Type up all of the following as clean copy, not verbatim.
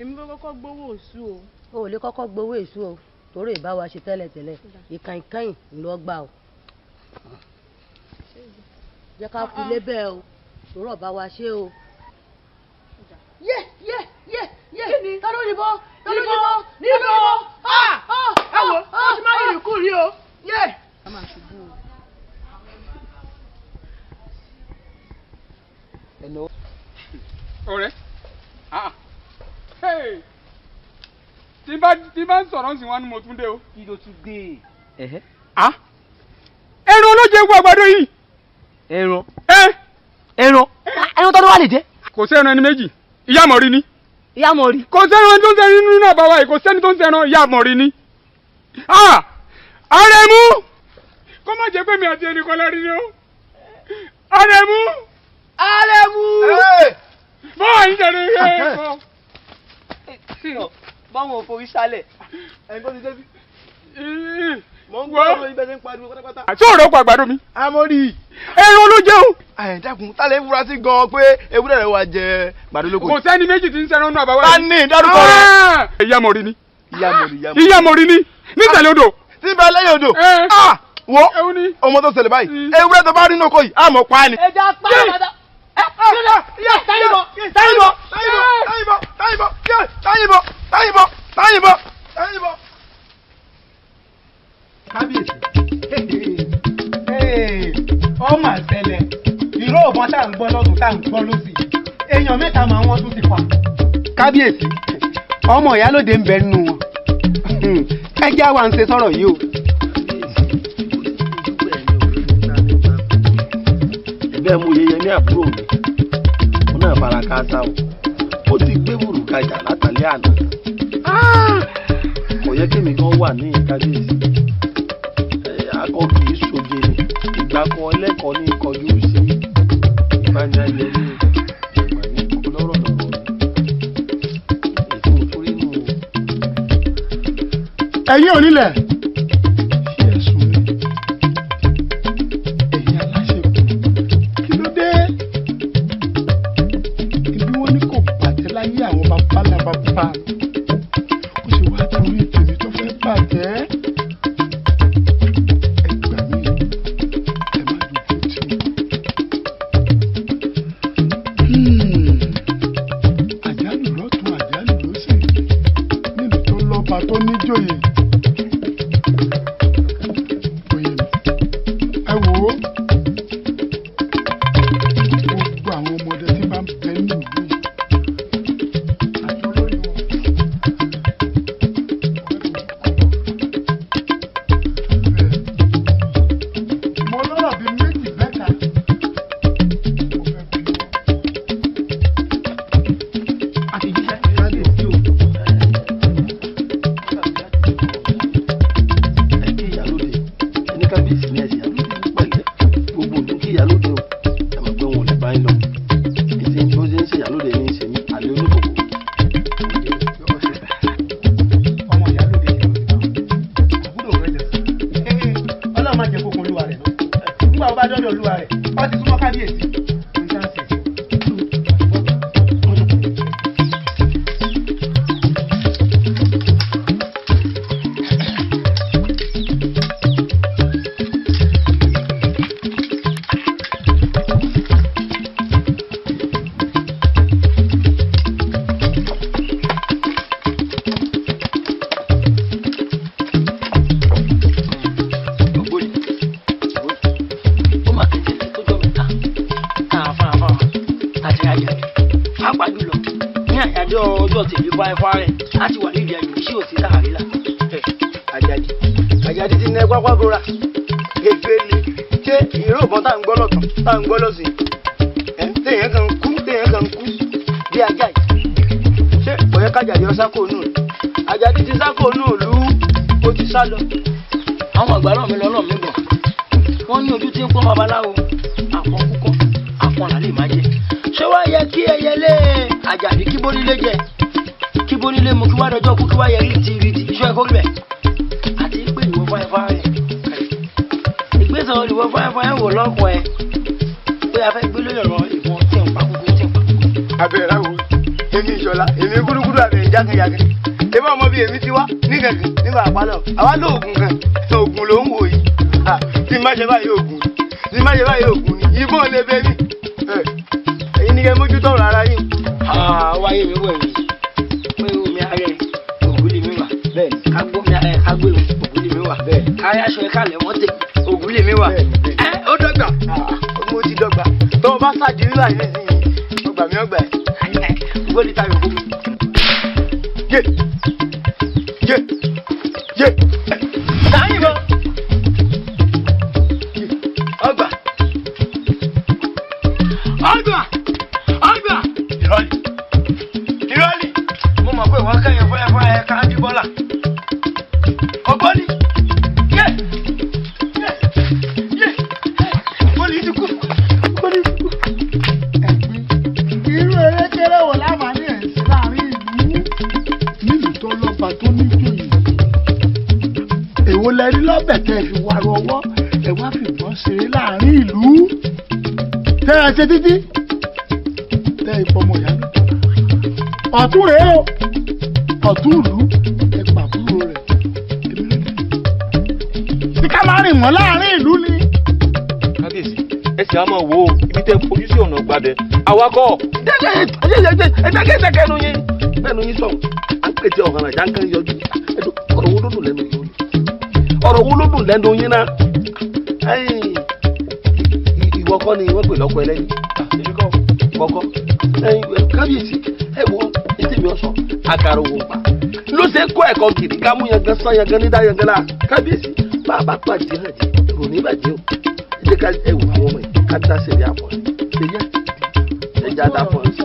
èmi fẹ́ kọ́kọ́ gbowó oṣù o. o ò lè kọ́kọ́ gbowó èṣù o torí ìbá wa ṣe tẹ́lẹ̀tẹ́lẹ̀ ìkànnìkànnì ló gbà o. jẹ́ ká fi lé bẹ́ẹ̀ o torí ọba wa ṣe o. yé yé yé yé ta ló yìnbọn ta ló yìnbọn níbo ẹ wo ó ti máa yìí kú rí o. yé. a máa ṣubú o. ẹnu. ọ̀rẹ́ tí bá ń sọ̀rọ̀ sí wọn ni mo tún dé o. kí ló tún dé. ẹran ló jẹ gbọ́ àgbàdo yìí. ẹran. ẹran tó wà lè jẹ. kò sẹ́ran ẹni méjì ìyá mọ̀rí ni. ìyá mọ̀rí. kò sẹ́ran tó ń sẹ́ran nínú náà bàbá yìí kò sẹ́ni tó ń sẹ́ran ìyá mọ̀rí ni. Àrẹ̀mú kó má jẹ́ pé mi àti ẹnìkan lárí ni o. Àrẹ̀mú. bọ́ọ̀ yìí jẹ́ ní báwọn òfòrí sálẹ̀ ẹni tó ti débi. mo ń gbọ́ ọ̀rọ̀ ibẹ̀ ṣe ń pariwo pátápátá. àti ọ̀rọ̀ ọkọ̀ àgbàdo mi. Amori. ẹran ló jẹ́ o. dákun tálẹ̀ fura sí gan-an pé ewúrẹ́ rẹ̀ wá jẹ gbàdo lóko. kò sẹ́ni méjì tí ń sẹ́ran nínú àbáwá yìí. ta ni dárúkọ rẹ̀. ìyá mọ̀rí ni. ìyá mọ̀rí ni nísàlẹ̀ odò. tí bá lẹ́yìn odò. wo ọmọ tó ṣẹlẹ̀ báyìí ewúrẹ́ tó bá rí nínú oko yìí àmọ́ pa ni. ẹja pa padà. ọmọ àṣẹlẹ̀ ìró ọ̀bọ̀n tá à ń gbọ́ lọ́dún tá à ń gbọ́ lọ́sì èèyàn mẹ́ta máa wọ́n tún ti fà. kábíyèsí ọmọ ìyálóde ń bẹ nínú wọn ẹjẹ́ wa ń ṣe sọ̀rọ̀ yìí o. ẹgbẹ́ mú yẹyẹ ní àbúrò mi mo náà fara káásá o ó ti gbé wùrùkàjà látàlẹ́ àná kò yẹ kí mi kan wà ní kábíyèsí akọ kì í soje ni ìgbà kan ẹlẹ́kọ̀ọ́ ní ìkọjú sí ìbánilẹ̀ ní ìgbà ní ọlọ́rọ̀ lọ́rọ̀ ètò òtúrí nù. ẹ̀yin onílẹ̀ ṣé ẹ̀sùn ni ẹ̀yin aláṣẹkù kí ló dé ibi wọn ní kò bàjẹ́ láyé àwọn bàbá làbàbà ó sì wá torí tèmi tó fẹ́ bàjẹ́. tó níjòyè òye ẹ wò ó gbogbo àwọn ọmọdé tí bá ń bẹ ní ìlú yìí àti olórí wọn mo lọ́rọ̀ bíi méjì mẹ́ta mo fẹ́ bí wọn àti jíṣẹ́ ìrìnàjò sí o. kábíyèsí ní ẹsẹ̀ àlóde pẹ̀lẹ́ gbogbo òdún kí ìyálóde o ẹ mọ̀ pé wọn ò lè bá yín lọ ètí bó ṣe ń ṣe ìyálóde ní ìṣe mi àlẹ́ olókòkò. ọmọ ìyálóde yìí ló ti bá àbúrò rẹ jẹ ọlọ́run máa jẹ kókó olúwa rẹ lọ nígbà wo bá dọ́dọ̀ olúwa rẹ ọ ti súnmọ́ kábíyèsí. láti wà nídìí ayò iṣẹ́ òsì láàrin là. Àjàdí ti nẹ pápá bora efele ṣé ìró ìbọn tá à ń gbọ́ lọ́tàn tá à ń gbọ́ lọ́sìn téèyàn kan kú bí ajá yìí ṣé kò yẹ kájàdí ọ sákò nù Àjàdí ti sákò nù lù ó ti sá lọ. Àwọn àgbà náà mi lọ́nà mi bọ̀ wọ́n ní ojú tí ń pọ́n babaláwo àpọ̀n kúkọ́ àpọ̀n làlẹ́ máa jẹ ṣé wá yẹ kí ẹyẹlé Àjàdí kí bónílé jẹ kí bónílé mu kí wá dọjọ́ kú kí wá yẹ rìtì iṣẹ́ ẹ̀kọ́ rẹ̀ àti pé ìwọ fáyẹ́fá rẹ̀ ìgbésẹ̀ olùwọ fáyẹ́fá ẹ̀ wò lọ́kùn ẹ̀ pé a fẹ́ gbé lórí ọ̀rọ̀ ìbọn tí ń pa kúkú tí ń pa kúkú. abẹ́rẹ́ àwọn èmi ìṣọ̀lá èmi gúdúgúdú àbẹ̀ ìjákèjàkè èmi ọmọ bíi èmi ti wá ní gẹ̀gẹ̀ nígbà àpálọ̀ àwa ló oògùn kan oògùn ló ń wò yìí tí má ṣe báyìí oògùn tí má ṣe báyìí oògùn ni ìbọn lè bẹ mí èyí ni kẹ mójútó ọ̀rọ̀ ara yín. wáyé mi wọ̀ yìí pé omi ààrẹ ògùn lè mi wà bẹ́ẹ̀ kágbó mi ààrẹ kágbó ògùn lè mi wà bẹ́ẹ̀ káyà aṣọ ẹ̀ka lẹ̀ mọ́tẹ̀ ògùn lè mi wà ó dọ́gba mo ti dọ́gba tó o bá ṣáàjì rírà yìí nísìnyí ọgbà mi ọgbà ẹ̀ gbọ́dọ̀ ta yòókù mi. yé yé yé sáyìn bọ́ ọgbà ọgbà ọgbà ìrọ̀lì mo mọ̀ pé wọ́n kẹ́yìn fún ẹ̀fọ́ ẹ̀ ká dí bọ́là ọgbọ́n ni yé yé yé bọ́lì ti kú bọ́lì ti kú. irú eré kéré wò láwọn ní ẹ̀sìn láàrin ìlú nílùú tó lọ́ba tó níjòyè èwo lẹ rí lọ́bẹ̀ tẹ́ ẹ fi wàrọ̀ ọwọ́ ẹ wá fìbọn ṣeré láàrin ìlú tẹ́ ẹ ṣe títí tẹ́ ẹ fọmọ ìyá mi ọ̀tún rèé o ọ̀tún ìlú ẹ pàbúrò rẹ̀ èmi ló dé tí ká máa rìn wọ́n láàrin ìlú ni. kábíyèsí ẹ sì á máa wo ibi tẹ́ fojú sí ọ̀nà gbàbẹ awakọ̀ ẹ̀ẹ́dẹ́gbẹ̀ẹ́nu yín bẹ́ẹ̀nu yín sọ̀rọ̀ à ń pètè ọ̀hún àjà ń kàn yọjú ọ̀rọ̀ wo ló dùn lẹ́nu yín ọ̀rọ̀ wo ló dùn lẹ́nu yín náà ìwọ kọ́ ni wọ́n pè lọ́kọ ẹlẹ́yìn kọ́kọ́ kábíyèsí ẹ wo ètè mi ọ̀sán àkàrà òwò pa ló ṣe kọ́ ẹ̀kọ́ kiri ká mú yangan sán yangan ní dá yangan la kábíyèsí bá a bá pàdé hàn jẹ́ ìròyìn ìbàjẹ́ o ẹ jẹ́ ká ẹ wò àwọn ọmọ yìí ká dá sẹ́yìn àpọ̀ ṣe yẹ ẹ jẹ́ àdá pọ̀ sí.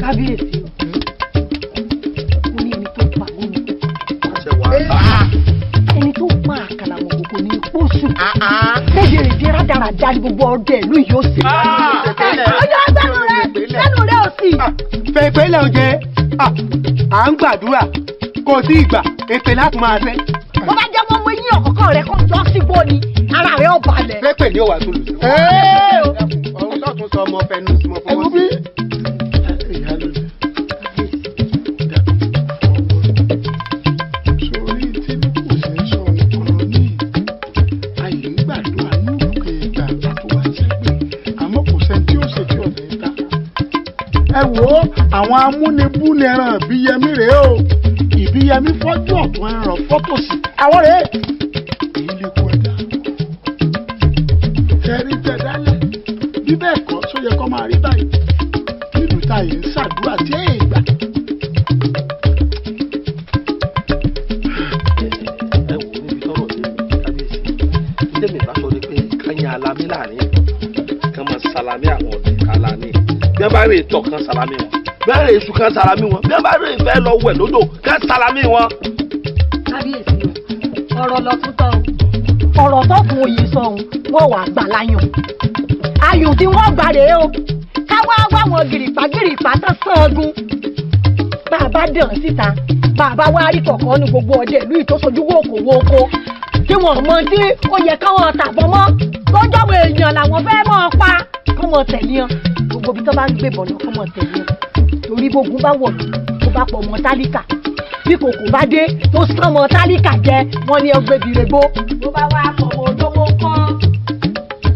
kábíyèsí mo ní ẹni tó pa gómìn ẹni tó pa àkàlàmọ̀ gbogbo ní pósù léde rèé rádaràdá ní gbogbo ọdẹ ìlú yìí ó sì. ọjọ́ gbẹ́nu rẹ̀ ò sí. pèpè lè jẹ à ń gbàdúrà kò sí ìgbà èpè láti máa ṣe. wọ́n bá jẹ́ wọ́n mú eyín ọ̀kọ̀ọ̀kan rẹ̀ kó jọ sígbó ni ara rẹ̀ ò balẹ̀. pèpè ni ó wà tó lù sí. ọ̀hún tó tún sọ ọmọ fẹnu sí mọ fọwọ́ sí. sórí tí kò ṣe é sọ ọ̀rọ̀ ní àyè ń gbàdúrà ní òkè ìgbà tó wá sẹ́gbẹ̀ àmọ́ kò sẹ́ni tí ó ṣe tí ọ̀dẹ̀ ta. ẹ wo àwọn amúnibúni ẹran ìbíyẹmí rèé o ìbíyẹmí fọ́jú ọ̀tún ẹran fọ́tòsì àwọn rèé èyí lè kó ẹ̀dá ẹ̀rí tẹ̀ dálẹ̀ bí bẹ́ẹ̀ kọ́ só yẹ kó máa rí báyìí nílùú táyé ń ṣàdúrà tí èè gbà. ẹ wò níbi tọrọ kábíyèsí tẹmí bá sọ ni pé káyà alámí láàrin kan máa salami àwọn ọdẹ kálání bí wọn bá rè tọ kan salami wọn bí wọn rè èṣù kan salami wọn bí wọn bá rè fẹ́ lọ wẹ̀ lódò kan salami wọn. kábíyèsí ọ̀rọ̀ lọ tún tán ọ̀rọ̀ tó fún oyè sọ̀hún wọ́n wà gbà láyùn ayùn tí wọ́n gbà rèé o káwá wá wọn gìrìpá tán sángun bá a bá dàn síta bá a bá wá rí kọ̀ọ̀kan ní gbogbo ọdẹ ìlú ìtòsojú wòkòwòkò tí wọ́n mọ tí ó yẹ káwọn tàbọn mọ́ lọ́jọ́ wo èèyàn làwọn fẹ́ mọ́ ọ pa kọ́mọ tẹ̀lé hàn gbogbo ibi tó bá ń gbébọn lọ kọ́mọ tẹ̀lé hàn torí bógun bá wọ̀ tó bá pọ̀ mọ́ tálíkà bí kòkò bá dé tó sán mọ́ tálíkà jẹ wọ́n ní ọgbẹ́ bìrègbó tó bá wá pọ̀ mọ́ olówó kọ́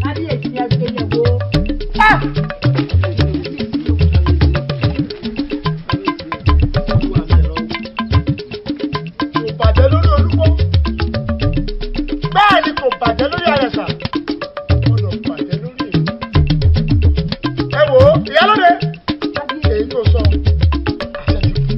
kábíyèsí ẹgbẹ́ yẹn wo. kò bàjẹ́ lórí olúkọ bẹ́ẹ̀ ni kò bàjẹ́ lórí àrẹ̀sà gbọ́dọ̀ bàjẹ́ lórí èmi. ẹ wò ó ìyálóde èyí tó sọ àṣẹ ti kú.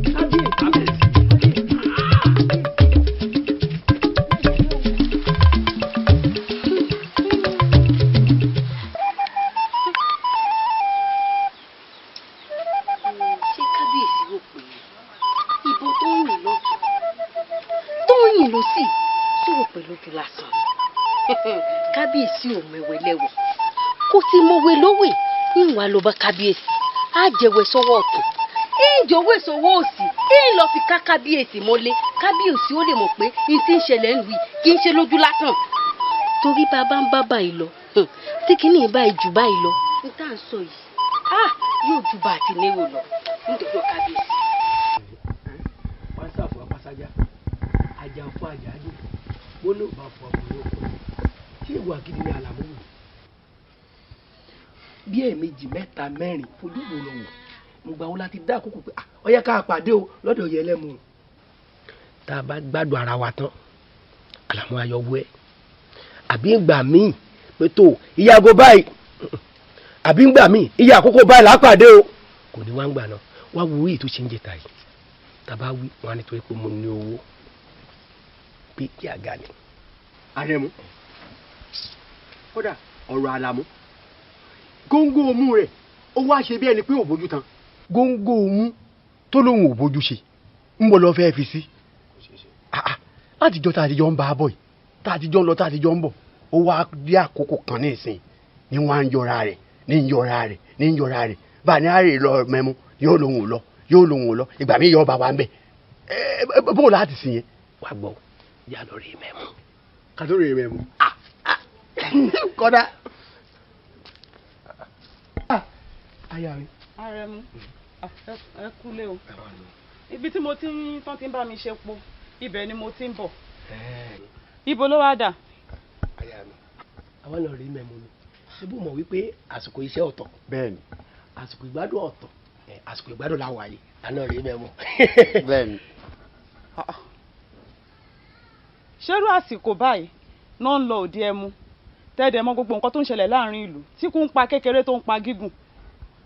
ṣé kábíyèsí rò pé ìbọn tó ń rìn lọ́tún tó ń yìn lọ́sì sọ̀rọ̀ pẹ̀lú ojú lásán kábíyèsí ò mẹ̀wẹ̀ lẹ́wọ̀ kò sí mọ̀wẹ̀ lówè ìwà ló bá kábíyèsí á jẹ̀wẹ̀ sọ́wọ́ ọ̀tún ìjọ̀wọ́ sọ́wọ́ òsì ìlọ fi ká kábíyèsí mọ́lé kábíyèsí ó lè mọ̀ pé ní tí ń ṣẹlẹ̀ ń wí kì í ṣe lójú lásán torí bàbá ń bá báyìí lọ tí kìíní báyìí jù báyìí lọ ní tá à ń sọ yìí yóò ju bá àti níwò lọ nítorí kábíyèsí. fún àjáde ó ló bá fọ ọmọ yòókù tí ìwà gidi ní àlàmúwò bí ẹ̀ẹ̀mejì mẹ́ta mẹ́rin fojú wo lọ wò mo gbà wọn láti dá àkókò pé ó yẹ ká pàdé o lọ́dọ̀ yẹ lẹ́mu tá a bá gbádùn ara wa tán àlàmú ayọ̀wọ́ ẹ̀ àbí ìgbà míì pé tó ìyàgò báyìí àbí ìgbà míì ìyà àkókò báyìí lápàdé o kò ní wá ń gbà náà wá wo èyí tó ṣe ń jẹta yìí tàbá wí wọn á nítorí pé mo ní owó pé kí àga ni. Àrẹ̀mú kódà ọ̀rọ̀ àlàmú góńgó omú rẹ̀ ó wá ṣe bí ẹni pé ò bójú tán góńgó omú tó lóun ò bójú ṣe ń bọ̀ lọ fẹ́ fi sí látijọ́ tá a ti jọ ń bá a bọ̀ yìí tá a ti jọ ń lọ tá a ti jọ ń bọ̀ ó wá dé àkókò kan ní ìsìn ní wọ́n á ń yọra rẹ̀ ní yọra rẹ̀ ní yọra rẹ̀ bá a ní àárẹ̀ lọ mẹ́mú yóò lóun ò lọ yóò lóun ò lọ ìgbà mi yọ bá wa ń bẹ̀ bó láti sìn yẹn. wà á gbọ́ yà lọ rí mẹ́mú. ká tó rí mẹ́mú. kọ́dá. aya mi. Àrẹ̀mú ẹ kúlé o ibi tí mo ti ń tán ti ń bá mi ṣe po ibẹ̀ ni mo ti ń bọ̀ ibo ló wá dà. aya mi àwọn lọ rí mẹ́mú ni ṣé bó mọ̀ wípé àsìkò iṣẹ́ ọ̀tọ̀ bẹ́ẹ̀ni àsìkò ìgbádùn ọ̀tọ̀ àsìkò ìgbádùn la wà yìí àná rí mẹ́mú. bẹ́ẹ̀ni. ṣerú àsìkò báyìí náà ń lọ òde ẹmu tẹ́ẹ̀dẹ̀ mọ gbogbo nǹkan tó ń ṣẹlẹ̀ láàrin ìlú tí kò ń pa kékeré tó ń pa gígùn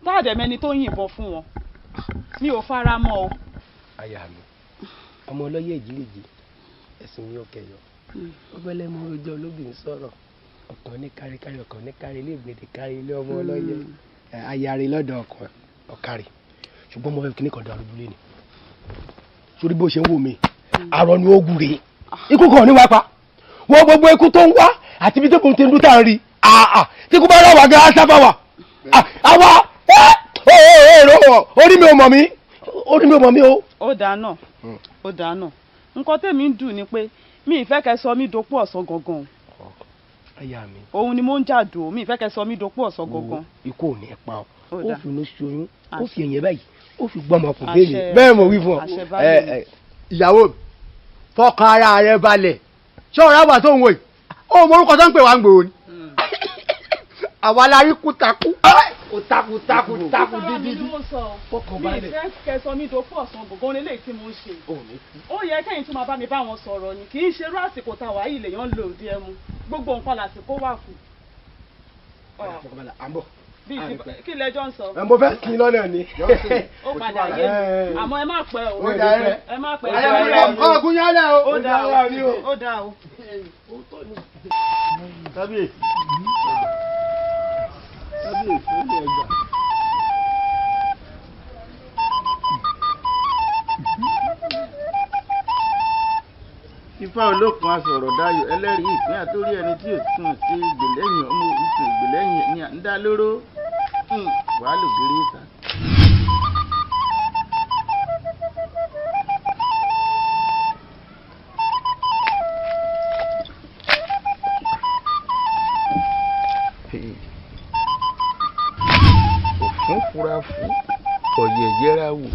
táàdẹ̀ mẹ́ni tó ń yìnbọn fún wọn mi ò fara mọ́ o. aya mi ọmọ ọlọ́yẹ̀ ìjìléjì ẹ̀sìn mi ò kẹyọ ó fẹ́lẹ́ mú ojú olóbìn sọ̀rọ̀ ọ̀kan ní káríkárí ọ̀kan ní kárí ilé ìgbèdè kárí ilé ọmọ ọlọ́yẹ̀ ayáre lọ́dọ̀ ọkàn ọ̀kárì ṣùgbọ́n mo fẹ́ kí ní kan darúgbó lé ni sórí bó ṣe ń wò mí àrọ̀ ni ó gùrè ikú kan ní wá pa wọ́n gbogbo ikú tó ń wá àti bí tó kún ti ń dún tá à ń rí tí kú bá rà wá gan sábà wà àwa orí mi ò mọ̀ mí orí mi ò mọ̀ mí o. ó dáná ó dáná nǹkan tèmi ń dùn ni pé mi ìfẹ́ kẹ́ sọ mí dopò ọ̀sán gangan aya mi òun ni mo ń jàdó mi ìfẹ́ kẹ́ sọ mí dopò ọ̀sán gangan. ikú ò ní pa ọ Ó ó dà. fi inú ṣoyún ó fi èyàn báyìí ó fi gbọ́mọ kò dé ni Àṣẹ. bẹ́ẹ̀ mo wí fún ọ. Àṣẹ báyìí. ìyàwó mi fọkàn ara rẹ balẹ̀ ṣé ọ̀rọ̀ àgbà tó ń wò yìí ó mọ orúkọ tó ń pè wá ń gbòòrò ni àwa la rí kútakú kútakú dídí. fọkàn mi balẹ̀. ìfẹ́ kẹ́ sọ mí dopò ọ̀sán gangan lélẹ́yìí tí mo ń ṣe ó yẹ kẹ́yìn tó máa bá mi bá wọn sọ̀rọ̀ ni kì í ṣe irú àsìkò táwa yìí lèèyàn ń lò òde ẹmu gbogbo nǹkan làsìkò wà fún. fọkàn balẹ̀ à ń bọ̀. bíi kí lẹjọ ń sọ. mo fẹ́ kí n lọ́nà ni. ó padà yé mi àmọ́ ẹ má pẹ́ o ẹ má pẹ́ ọgùn yálẹ̀ o. ó dáa o ó dáa o. kábíyèsí kábíyèsí ó lè gbà. ifá olókun asọ̀rọ̀ dayọ̀ ẹlẹ́rìí ìpín àtórí ẹni tí ò tún ṣe ìgbèlẹ́yìn ọmọ ìtàn ìgbèlẹ́yìn ni à ń dá lóró wàá lò gírí ìta. òfún fura fún ọ̀yẹ̀ yẹra wò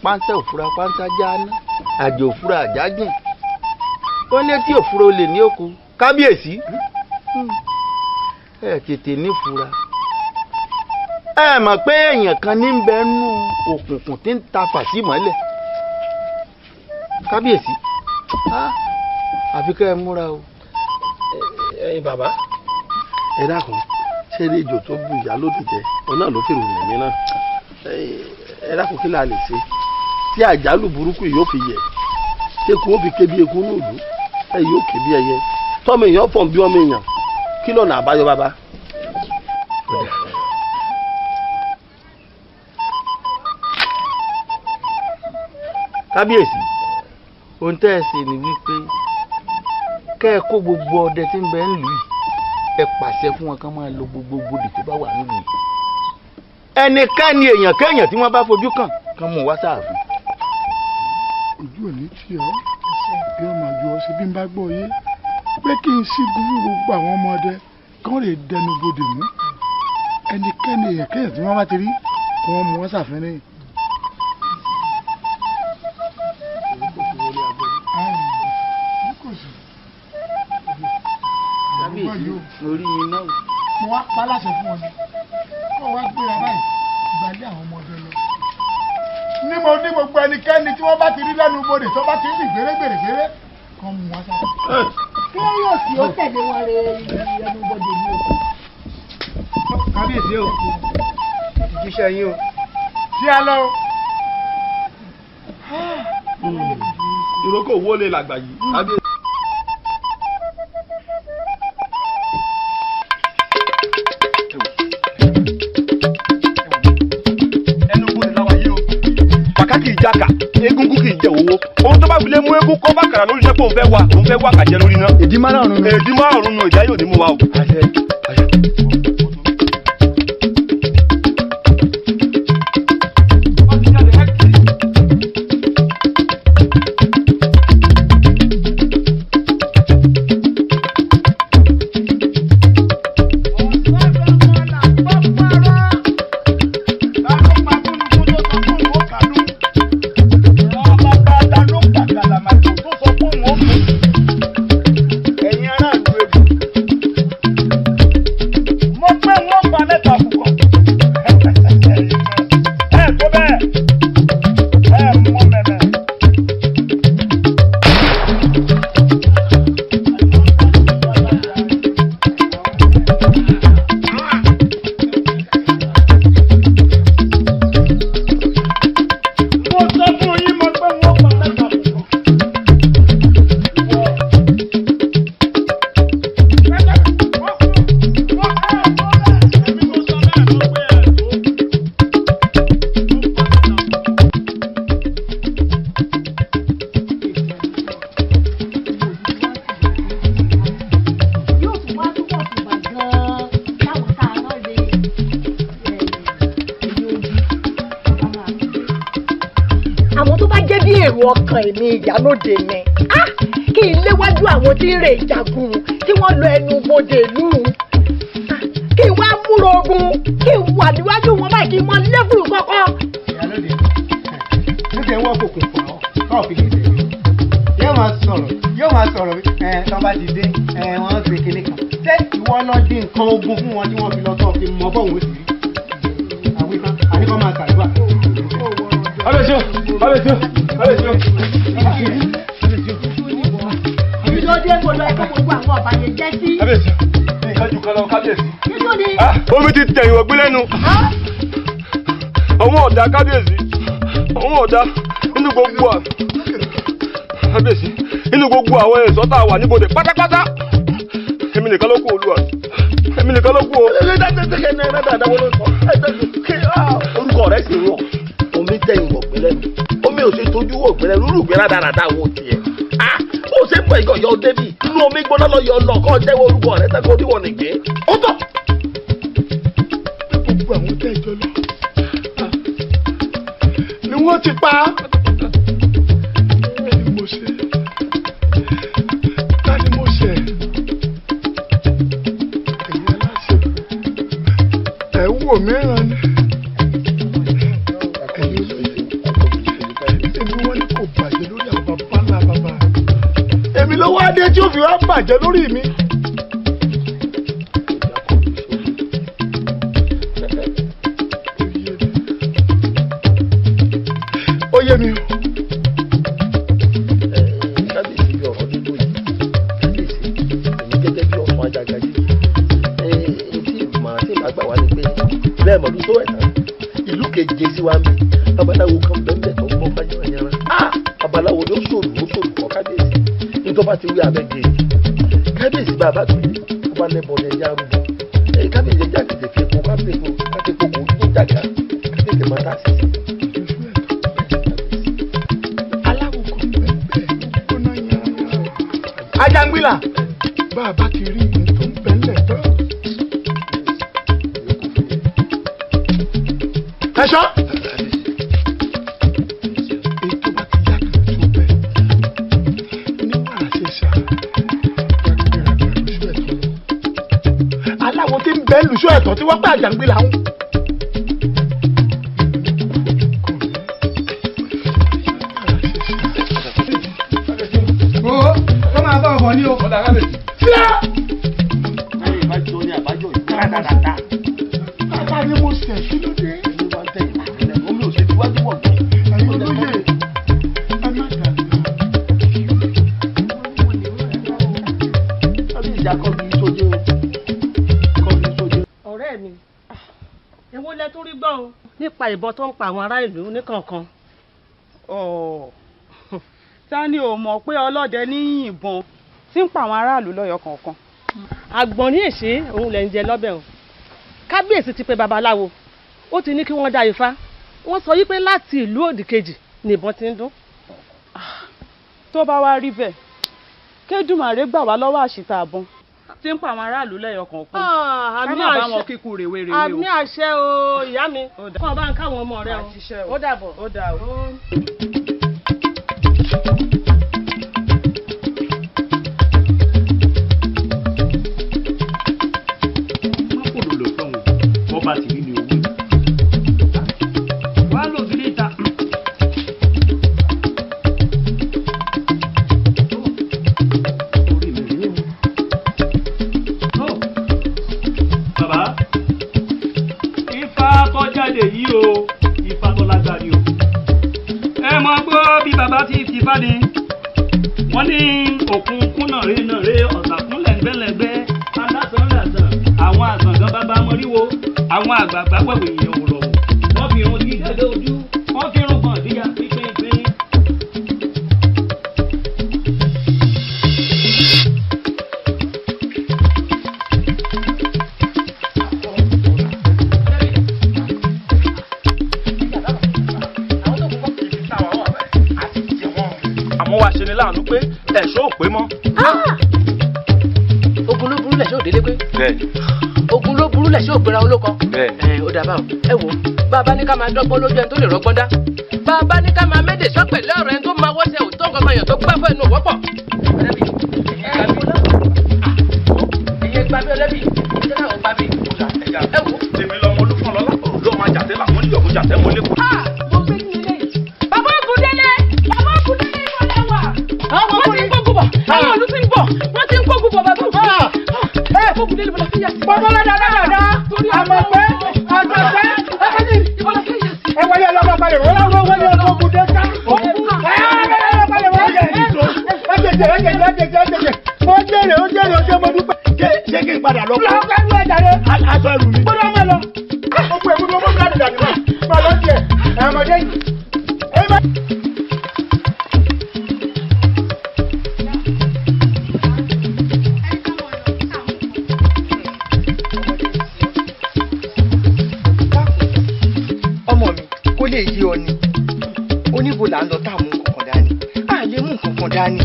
pánsá òfura pánsá jáná àjò òfura àjágùn ó ní tí òfurufú olè ní òkú kábíyèsí ẹ tètè nífura ẹ mọ̀ pé èèyàn kan ní bẹ nú òkùnkùn tí ń ta fàṣí mọ́lẹ̀ kábíyèsí àfi kẹ́ ẹ múra o. bàbá ẹ dákun ṣé ejò tó bu ìyá lódì jẹ ọ náà ló fèrò lẹmí náà ẹ dákun kí la lè ṣe tí àjálù burúkú yóò fi yẹ eku ó fi ké bí eku nílùú ẹ yóò ké bí ẹyẹ tọmọ èèyàn fọ̀n bí ọmọ èèyàn kí lọ́nà àbáyọ bàbá. kábíyèsí ohun tẹ́ ẹ ṣe ni wípé kẹ́ ẹ kó gbogbo ọdẹ tí ń bẹ ń lù yìí ẹ pàṣẹ fún wọn kán máa lo gbogbo gbòdì tó bá wà nílùú yìí ẹnikẹ́ni èèyàn kéèyàn tí wọ́n bá fojú kàn kán mú wá sáàfin. ojú ò ní tì ọ́ bí ọmọ àjọ ọ̀sẹ̀ bí n bá gbọ́ yé pé kí n sí gúrú gbogbo àwọn ọmọdé kán lè dẹnu bodè mú ẹnikẹ́ni èèyàn kéèyàn tí wọ́n bá ti rí kí wọ́n mú wọn sáàfin lẹ́yìn. orí yín náà. mo wá pa láṣẹ fún ọ ni kó wá gbéra báyìí ìgbàlẹ̀ àwọn ọmọdé lọ. ní mo ní gbogbo ẹnikẹ́ni tí wọ́n bá ti rí lẹ́nu bodè tó bá ti rí gbèrègbèrègbèrè kan mú wọn sábà. kí yóò sì ó tẹ̀lé wọn rẹ ẹnu bodè ní o. kábíyèsí o ìjíṣẹ́ yín o tí a lọ. ìrókò wo lè làgbà yìí kábíyèsí. jaka egungun kì í jẹ owó ohun tó bá fi lè mú egun kọ́ bàkàrà lórí iṣẹ́ pé òun fẹ́ wá kàjẹ́ lórí iná. ìdí márùn-ún nù ìjà yóò ní mú wa o. ọkàn èmi ìyálóde ni kí n léwájú àwọn tí ń rè jagun tí wọ́n lọ ẹnu bodè ìlú kí n wá múra ogun kí n wà níwájú wọn báyìí kí n mọ lẹ́fùrù kọ́kọ́. ìyálóde níṣẹ́ wọ́n fòkùn fún ọ káwọn fi lè tẹ̀lé yóò máa sọ̀rọ̀ tán bá ti dé wọ́n ṣe kinní kan ṣé ìwọ lọ dín nǹkan ogun fún wọn tí wọ́n fi lọ tọ́ fi mọ bọ́ọ̀hún sí rí àwíkan àníkàn máa ṣàdúrà. Ìlódé gbọdọ̀ ẹ̀kọ́ gbogbo àwọn ọ̀bà yẹn jẹ́ sí. Kábíyèsí, ní ìkájú kan lọ kábíyèsí. Nítorí. Omi ti tẹ̀yìn ọ̀gbìn lẹ́nu. Òun ọ̀dà kábíyèsí. Òun ọ̀dà nínú gbogbo kábíyèsí. Nínú gbogbo àwọn ẹ̀ṣọ́ tá a wà níbodè pátápátá. Èmi nìkan ló kù olúwa. Èmi nìkan ló kù o. Orúkọ rẹ̀ sì rọ̀. Omi tẹ̀yìn ọ̀gbìn lẹ́nu. Omi ò ṣe tójú ọ̀gbìn lẹ́nu. Rúrùgbìn rádaràdà wo tiẹ̀. Ó ṣe pọ̀ ìgọ̀yọ̀ débi inú omi gbóná lọ́yọ̀ ọ̀nà kan jẹ́wọ́ orúkọ rẹ̀ sẹ́kọ̀ọ́ tí wọ́n ní gbé. Ó tọ́. Gbogbo àwọn tẹ́ ìjọ lọ ni wọ́n ti pa á. Ẹni mo ṣe ta ni mo ṣe ẹ̀yin aláṣẹ ẹ̀ ń wò mìíràn ni ẹ̀yin èmi wọ́n ní kò bàjẹ́ lórí àwọn bàbá ńlá bàbá èmi ló wá dé tí ó fi wá bàjẹ́ lórí mi. Ó yé mi o. Kábíyèsí bí ọ̀rọ̀ dídò yìí kábíyèsí èmi gẹ́gẹ́ bí ọ̀fun ajaga yìí tí ìmọ̀ràn tí ìmọ̀ àgbà wá ni pé bẹ́ẹ̀ mọ̀ lóṣù ẹ̀ta ìlú keje sí wa ń bí babaláwo kan bẹ́ẹ̀ tó ń bọ́ fáyọ̀ ẹ̀yára babaláwo ló sòrò kọ́ kábíyèsí nítorí bá ti wí abẹ́gẹ́ kábíyèsí bá a bá gbé tó bá lẹ́bọ̀ ní ẹja arúgbó kábíyèsí ẹja tètè fi epo kábíyèsí kò tó jàgà kábíyèsí máa tà sí. Ajangbila bá a bá ti rí ìyẹn tó ń bẹ́ńlẹ̀ tán. Ẹ̀ṣọ́. Èyí tó bá ti yá kan tó bẹ́ ní wàrà ṣe ṣá gbàgbéragbà lóṣù ẹ̀tọ́ lọ. Aláwo tí ń bẹ́ lùṣọ́ ẹ̀tọ́ tí wọ́n pẹ́ Ajangbila ń. Ní o. Ẹ̀yin nípa ìbọn tó ń pa àwọn ará ìlú níkọ̀ọ̀kan. ta ni ò mọ̀ pé ọlọ́dẹ ní ìbọn tí ń pa àwọn aráàlú lọ́yọ̀ kọ̀ọ̀kan. àgbọ̀n ní èṣe òun lẹ̀ ń jẹ lọ́bẹ̀ o. kábíyèsí ti pe babaláwo ó ti ní kí wọ́n dá ifá wọ́n sọ wípé láti ìlú òdì kejì ni ìbọn ti ń dún. tó bá wá rí bẹ́ẹ̀ kédùmàrè gbà wá lọ́wọ́ àṣìta àbọn tí ń pa àwọn aráàlú lẹ́yọ̀ kọ̀ọ̀kan. àmì àṣẹ bá wọn kíkú rèwerèwe o. àmì àṣẹ o ìyá mi kọ́ ọ bá ń káwọn ọmọ rẹ o. ó dàbọ̀. ó dà o. bá ti rí ní owó wá lò sí níta. Bàbá Ifá tó jáde yìí o Ifá tó lágbàdì o ẹ mọ̀ gbọ́ bí bàbá ti ti bá ní wọ́n ní òkun kún nàré ọ̀sà kún lẹ́gbẹ́lẹ́gbẹ́ alásán làsàn àwọn àgbàǹgàn bàbá mọ́ríwó àwọn àgbààgbà wẹ̀wẹ̀ èèyàn ò rọ̀wọ̀ wọ́n fi irun dídá dé ojú wọ́n fi irun gbọ̀n díya pínpín. àmọ́ wá ṣe ni láàánú pé ẹ̀ṣọ́ ò pé mọ́. ogun ló burú lẹ̀ṣọ́ òdélé pé. bẹ́ẹ̀ni. ogun ló burú lẹ̀ṣọ́ ògbéra olóko. bẹ́ẹ̀ni. ó dàbà o ẹ wo bàbá ní ká máa dọ́gbọ́n lójú ẹni tó lè rọ́gbọ́n dá bàbá ní ká máa méde sọ́pẹ̀lẹ́ ọ̀rọ̀ ẹni tó máa wọ́sẹ̀ òótọ́ nǹkan kan yàn tó gbáfọ́ ẹnu wọ́pọ̀. ìyẹn gbàgbé ọlẹ́bí ìṣẹ́ náà gbàgbé. ẹ wo. tèmi lọmọ olúfọn lọlá ló máa jàtẹ làwọn oníyọ̀kú jàtẹ mọ́lé kù. mo gbé ní ilé yìí. bàbá Ògúndélé ìmọ̀lẹ̀ wà. wọ́n ti ń gbógun bọ̀ àwọn olú ti ń bọ̀ wọ́n ti ń gbógun bọ̀ bàbá Ògúndélé bọ̀lá fún yàtí. bọ́bọ́ ládàá àmọ̀ pé ẹ wọlé ọlọ́mọ balẹ̀ wọ́n láwọn wọlé ọlọ́mọ dé ká. ó jèrè ó mo dúpẹ́. ṣé kí n padà lọ. lọ ká ló ẹja rẹ. aṣọ ẹrù mi. gbọ́dọ̀ máa lọ. ó pè fún mi ọmọ bíláàdì dàbí náà. máa lọ tiẹ̀ ọmọdé yìí. ọmọ mi kó lè yí ọ ni oníbo là ń lọ tá a mú nǹkan dání a lè mú nǹkan dání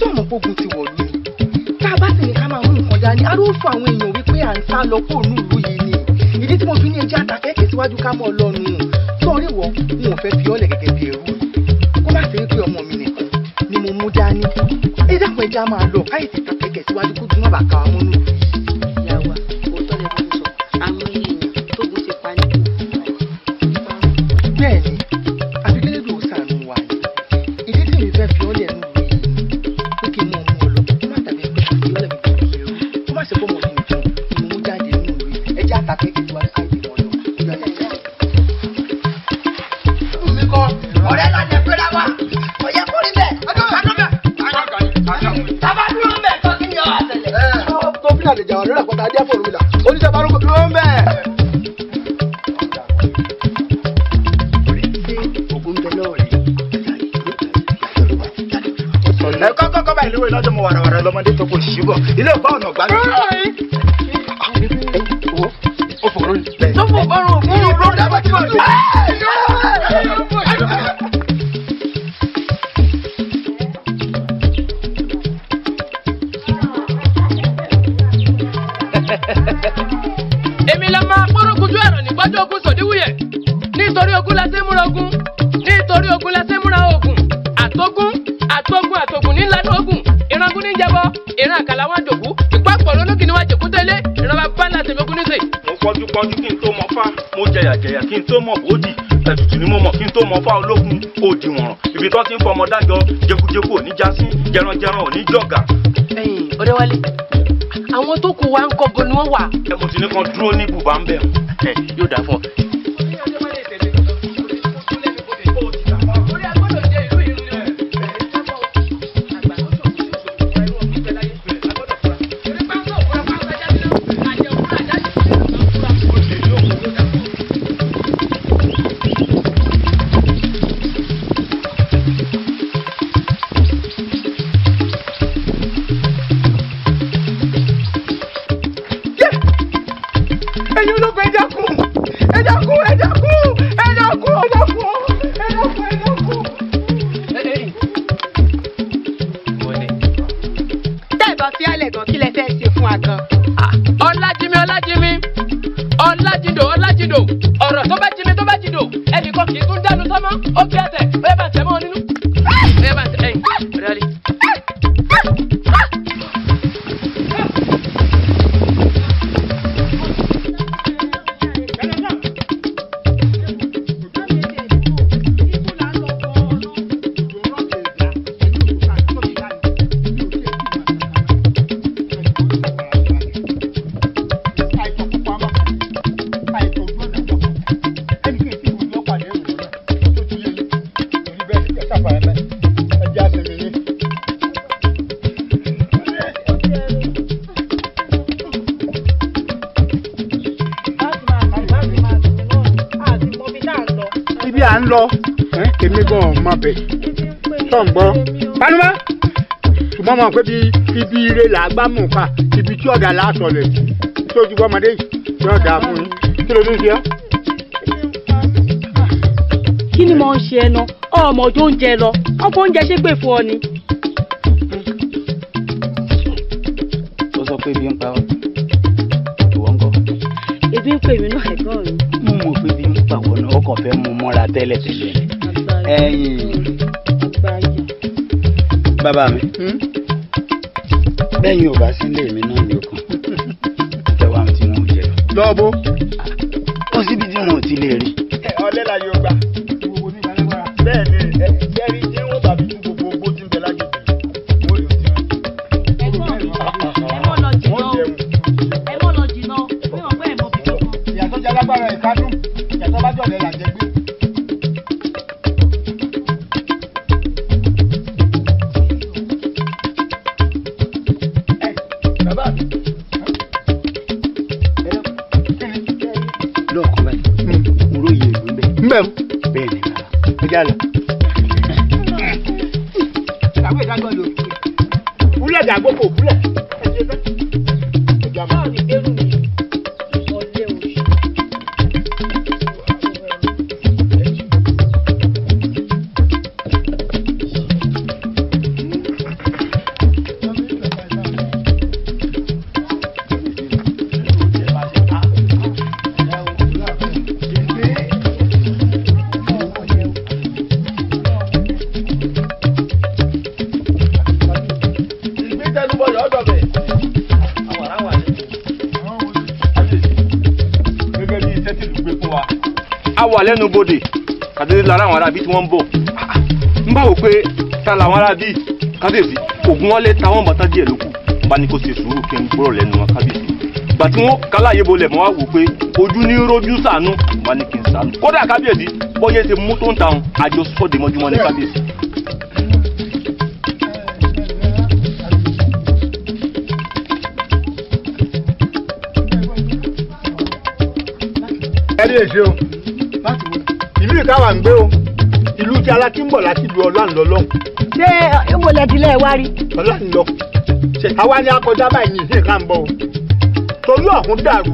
sọmọ gbógun ti wọ̀lú ni tá a bá sì ní ká máa mú nǹkan dání a ló fún àwọn èèyàn wípé à ń sá lọ kó ònú ìlú yìí ni ìdí tí mo fi ní ẹjẹ àtàkẹ́kẹ́ síwájú ká mọ́ ọlọ́run sọ́ọ́rí wọ n ò fẹ́ fi ọ́lẹ̀ gẹ́gẹ́ bí ẹrú kó má ṣe wípé ọmọ mi nìkan ni mo mú dání ẹ dákun ẹja máa lọ káyìí tàkẹ́kẹ́ síwájú kó tún má bàa ká wa mọ́nú. ìyá wa òótọ́ lẹ bá ń sọ àwọn èèyàn tó gùn ti pa nípò. bẹ́ẹ̀ni àbíkẹ́lẹ́dùn ó sàánú wa ni ìdí tí mi fẹ́ fi ọ́lẹ̀ nù wí pé kí n mọ ọmọ ọlọ kó má tàbí pé kí n fi ọ́lẹ̀ mi kò lérò kó má ṣe kó mọ̀ nínú fún ni mo mú jáde nínú ìwé ẹjẹ́ àtàkẹ́kẹ́ síwájú káyìí wọn lọ ìjọ ẹ̀ jẹ́. mi kọ ọ̀rẹ́ náà jẹ́ pé láwa kò yẹ kó rí bẹ́ẹ̀ ọjọ́ ìdájọ́ bẹ́ẹ̀. tábà dúró ń bẹ̀ tán kí ni ọ̀ àtẹ̀lẹ̀. tó fi àlejò àwọn ọ̀rẹ́ àpótá adé àpòrò mi là oníṣẹ́ bá rúkọ dúró ń bẹ̀. ẹ kọ́kọ́ báyìí lówó lọ́jọ́ mo wàràwàrà lọ́mọdé tó kò ṣì bọ̀ ilé ọ̀pá ọ̀nà ọ̀gbá mi. ó fò rọrùn. tó fò bọ́rùn fún un ló dábàá tí mo rí. èmi la máa gbórògùn ẹ̀rọ nígbàjọ́ ogun sòdíwúyẹ̀ nítorí ogun la ṣe múra ogun nítorí ogun la ṣe múra ogun àtògùn nílá ní ogun ìrangún ní jẹbọ ìran àkàlà wọn dògún ìpapọ̀ lólókì ni wọn jẹ̀kú tẹ́lẹ̀ ìran bá ńlá tẹ̀mí ogun níṣẹ́. mo pọ́njú kí n tó mọ fá mo jẹyàjẹyà kí n tó mọ bòódì ẹ̀tùtù ni mo mọ̀ kí n tó mọ fá ológun òdì wọ̀ràn ibi tó ti ń fọmọ dájọ́ jẹkujẹku ò ní jásí jẹranjẹran ò ní jọ̀gà. Ọdẹ́wálé àwọn tó kù wa ń kọ́gbọ́n ni wọ́n wà. ẹ mo ti ní kan dúró ní bùbá ń bẹ̀ yóò dà fún ọ. fi alẹ̀ gan kí lẹ fẹ́ ṣe fún wa gan. ọlájìndò ọ̀rọ̀ tó bá jìndò ẹnìkan kì í tún dánu sọ́mọ́ ó bí ẹ̀tẹ̀ bẹ́ẹ̀ bá tẹ̀ mọ́ ọ nínú. bẹ́ẹ̀ bá tẹ̀ ẹ̀yìn rẹ́lí. lọ èmi gan ọmọ bẹ tó ń gbọ́ panuma ṣùgbọ́n mọ̀ pé ibi ire là á gbámù ká ibi tí ọ̀dà láàtọ̀ lẹ̀ tó ju ọmọdé yìí tí ọ̀dà fún yín kí ló dé ṣe ọ́. kí ni mo ń ṣe ẹnu ọmọ ọjọ́ oúnjẹ lọ ọkọ oúnjẹ ṣe pé fún ọ ni. ó sọ pé ebi ń pa ọ́ ìwọ ń kọ́. ebi ń pè mí náà ẹ̀gbọ́n mi. mo mọ̀ pé ebi ń pa wọ́n náà ọkàn fẹ́ mú mọ́ra tẹ́lẹ̀ tẹ́lẹ̀ bàbá mi bẹ́ẹ̀ yóò bá sílé mi náà ní ọkàn ìjọba tí wọ́n jẹ lọ́bọ̀ ó síbi tí wọn ò ti lè rí. ọlẹ́la yóò gbà bẹ́ẹ̀ ni ẹ̀rí tí wọ́n tàbí tún gbogbo ogbó tí ń bẹ lágbègbè ó yóò ti rántí. ẹ mọ́ lọ jìnnà bí wọ́n fẹ́ mọ́ bí tó kàn. ìyàtọ̀ jẹ́ alágbára ìkádùn ìyàtọ̀ bá jọ̀lẹ̀ làjẹ́ gbé. bẹ́ẹ̀ ni ẹja lọ. ìyàwó ìdájọ́ ló kúlẹ̀ dàgbò kò kúlẹ̀ ẹ̀jẹ̀ bẹ́ẹ̀. ẹja máa ní bẹ́rù mi ọ̀lẹ́ òṣù. wà lẹ́nu bodè kàdédé lára àwọn arábí tí wọ́n ń bọ̀ ń bá wò pé ta làwọn arábí kábíyèsí ògùn wọn lé ta wọn bàtà díẹ̀ lókù bá ní kó ṣe sùúrù kí n gbọ́rọ̀ lẹ́nu wọn kábíyèsí ìgbà tí wọ́n káláyé bolẹ̀ mọ́ wá wò pé ojú ní rojú sànú bá ní kí n sànú kódà kábíyèsí bọ́yé ṣe mú tó ń ta wọn àjọ sọ́ọ̀dẹ̀ mọ́júmọ́ ní kábíyèsí. ẹni èsì o ìlú ìkáwà ń gbé o ìlú tí aláti ń bọ̀ láti lu ọlọ́nlọ́lọ́. ṣé ìwòlẹ̀ ìdílé wa rí. ọlọ́nlọ́ àwa ni akọjá báyìí ní ìsìn kan ń bọ̀ o torí ọ̀hún dàrú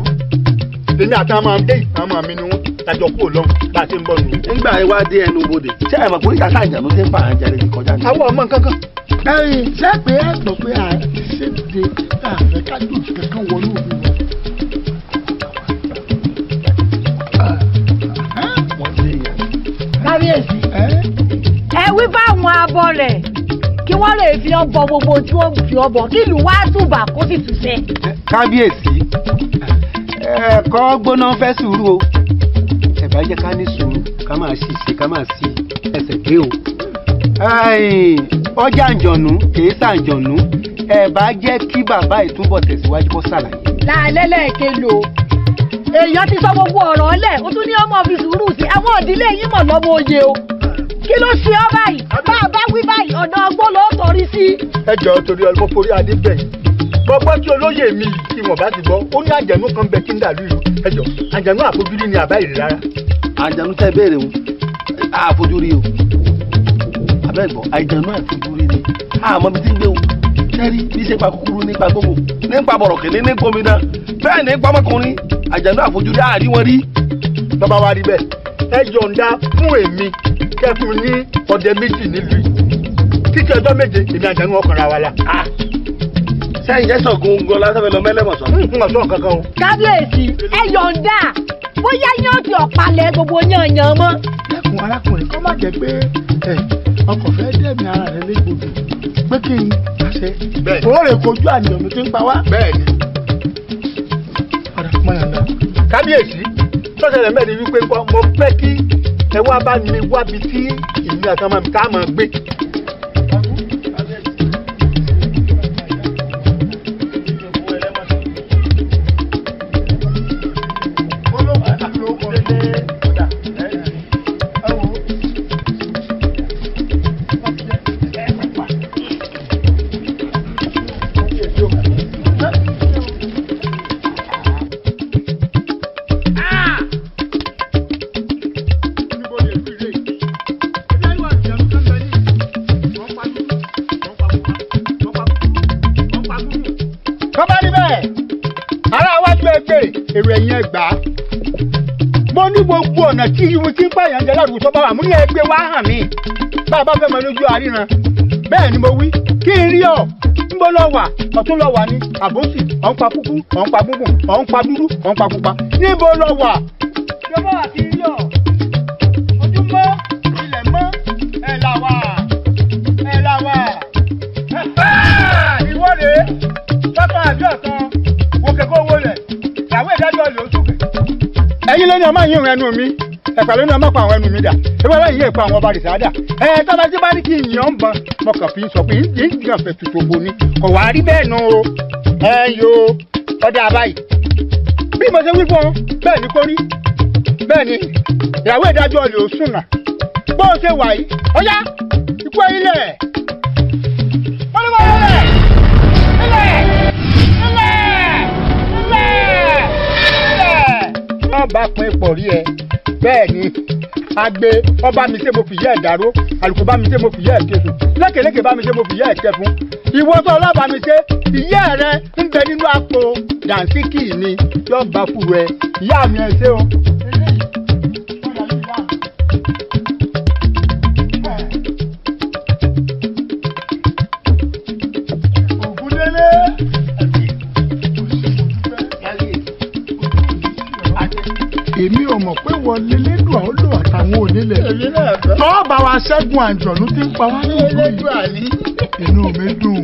èmi àti àwọn ọmọdé àwọn ọmọ mi ni wọ́n lájọ kúrò lọ́hùn bá a ṣe ń bọ̀ nù. nígbà yẹn wá dé ẹnu bodè ṣé ẹ mọ̀ pé ìyá sáà ìjànú ti ń pa àjàre ti kọjá ní. àwọn ọmọ kankan. ẹ̀yin ṣé pé ẹ gbọ́ pé àti ṣèdè àfẹ́ kájú kankan wọnú òbí wọn. kábíyèsí ẹ wí báwọn abọ rẹ̀ kí wọ́n lè fi ọbọ gbogbo tí wọ́n fi ọbọ kí ìlú wá túbà kó sì túṣẹ. kábíyèsí ẹ̀kọ́ gbóná fẹ́ sùúrù o ẹ̀bá jẹ́ ká ní sùúrù ká máa ṣiṣẹ́ ká máa sí ẹsẹ̀ gbé o. ọjà àǹjọ̀nú kìí ṣàǹjọ̀nú ẹ̀bá jẹ́ kí bàbá ìtúbọ̀ tẹ̀síwájú kó ṣàlàyé. láàlẹ́ lẹ́ẹ̀kẹ́ lò èèyàn ti sọ gbogbo ọ̀rọ̀ ọ̀lẹ̀ ó tún ní ọmọ fi sùúrù sí àwọn ìdílé yín mọ̀ lọ́mọ oyè o kí ló ṣe ọ́ báyìí bá a bá wí báyìí ọ̀nà ọgbọ́n ló tọrí sí. ẹ jọ̀ọ́ torí ọlọ́mọ forí adé bẹ́ẹ̀ gbọ́gbọ́ tí olóyè mi tí wọ́n bá ti gbọ́ ó ní àjẹnú kan bẹ kí ń dàlú ìlú ẹ jọ̀ọ́ àjẹnú àfojúrí ni àbá ìrì rárá. àjẹnú tẹ béèrè o àfojúrí o abẹ́gbọ́ àjẹnú àfojúrí ni àmọ́ bí ti ń gbé o kẹ́rí bí ṣe pa kúkúrú nípa gbogbo nípa bọ̀rọ̀kìnní ní gómìnà bẹ́ẹ̀ ní pamọ́kùnrin àjẹnú àfojúrí àárí wọn rí. tọ́ba wa rí bẹ́ẹ̀ ẹ yọ̀ǹda fún èmi kẹ́fún ní ọdẹ méjì nílùú yìí títí ọjọ́ méje èmi àjẹnú ọkàn ra wa la. sẹ́yìn jẹ́ sọ̀gun gan lásán lọ mẹ́lẹ́mọ̀ sọ. nǹkan ọ̀sán kankan o. kábíyèsí ẹ yọ̀ǹda bóyá yóò ti ọ̀pálẹ̀ gbogbo yànyàn mọ́. dẹ́kun arákùnrin kọ́ má jẹ́ pé ọkọ̀ fẹ́ dẹ̀mí ara rẹ̀ légbodò pé kí n àṣẹ òórè kojú àjọ̀nù tí ń pa wá. bẹ́ẹ̀ni. ọ̀dà mọ̀yàndá. kábíyèsí sọ́sẹ̀lẹ̀ mẹ́rin wípé mo fẹ́ kí ẹ wá bá mi wábi tí ìlú àtọmọ mi ká máa gbé. èrò ẹ̀yìn ẹgbàá mo ní gbogbo ọ̀nà tí irun tí ń pààyàn jẹ ládùúgbò tó bá wà mú ní ẹgbẹ́ wá hàn mí bá a bá fẹ́ mọ lójú àríran bẹ́ẹ̀ ni mo wí kí n rí ọ níbo lọ wà ọ̀tún lọ wà ní àbòsí ọ̀n pa kúkú ọ̀n pa gbùngbùn ọ̀n pa dúdú ọ̀n pa pupa níbo lọ wà. ìjọba àti rí ọ ojúmọ́ ilẹ̀ mọ́ ẹ̀ là wà ẹ̀ là wà. ìwọ́de pápá àjọ kan wòkè kó wọlé ìyàwó ìdájọ́ lè oṣù kẹ. ẹ̀yin ló ní ọmọ yìí rẹnu mi ẹ̀pà ló ní ọmọ pa àwọn ẹnu mi dà ìwé ọlọ́yin yìí pa àwọn ọba rìsà dà tọ́ba tí bá ní kí ìyàn ń ban mọ̀kàn fi sọ pé yìí ń gbìyànjú fẹ́ tutù ògbó ni kò wá rí bẹ́ẹ̀ nu o yo ọdẹ àbáyé bí mo ṣe wí fún ọ bẹ́ẹ̀ ni kò rí bẹ́ẹ̀ ni ìyàwó ìdájọ́ lè oṣù nà bó ṣe wà yìí ọ̀yá ikú ilẹ̀ ọba pin pọ̀ rí ẹ bẹ́ẹ̀ ni agbe ọba mi ṣe mo fìyà ẹ̀ dáró àlùkò bá mi ṣe mo fìyà ẹ̀ kẹfún lékèlékè bá mi ṣe mo fìyà ẹ̀ kẹfún ìwọ tó ọlọ́ba mi ṣe ìyá rẹ ń bẹ nínú àpò dànsíkì mi yóò bá fúru ẹ ìyá mi ẹ ṣe o. Ògúndélé. èmi ò mọ̀ pé wọlé lédùn àwọn olò àtàwọn onílẹ̀ tọ́ bá wa ṣẹ́gun àjọ̀nú tí ń pa wá ní ìlú yìí inú mi dùn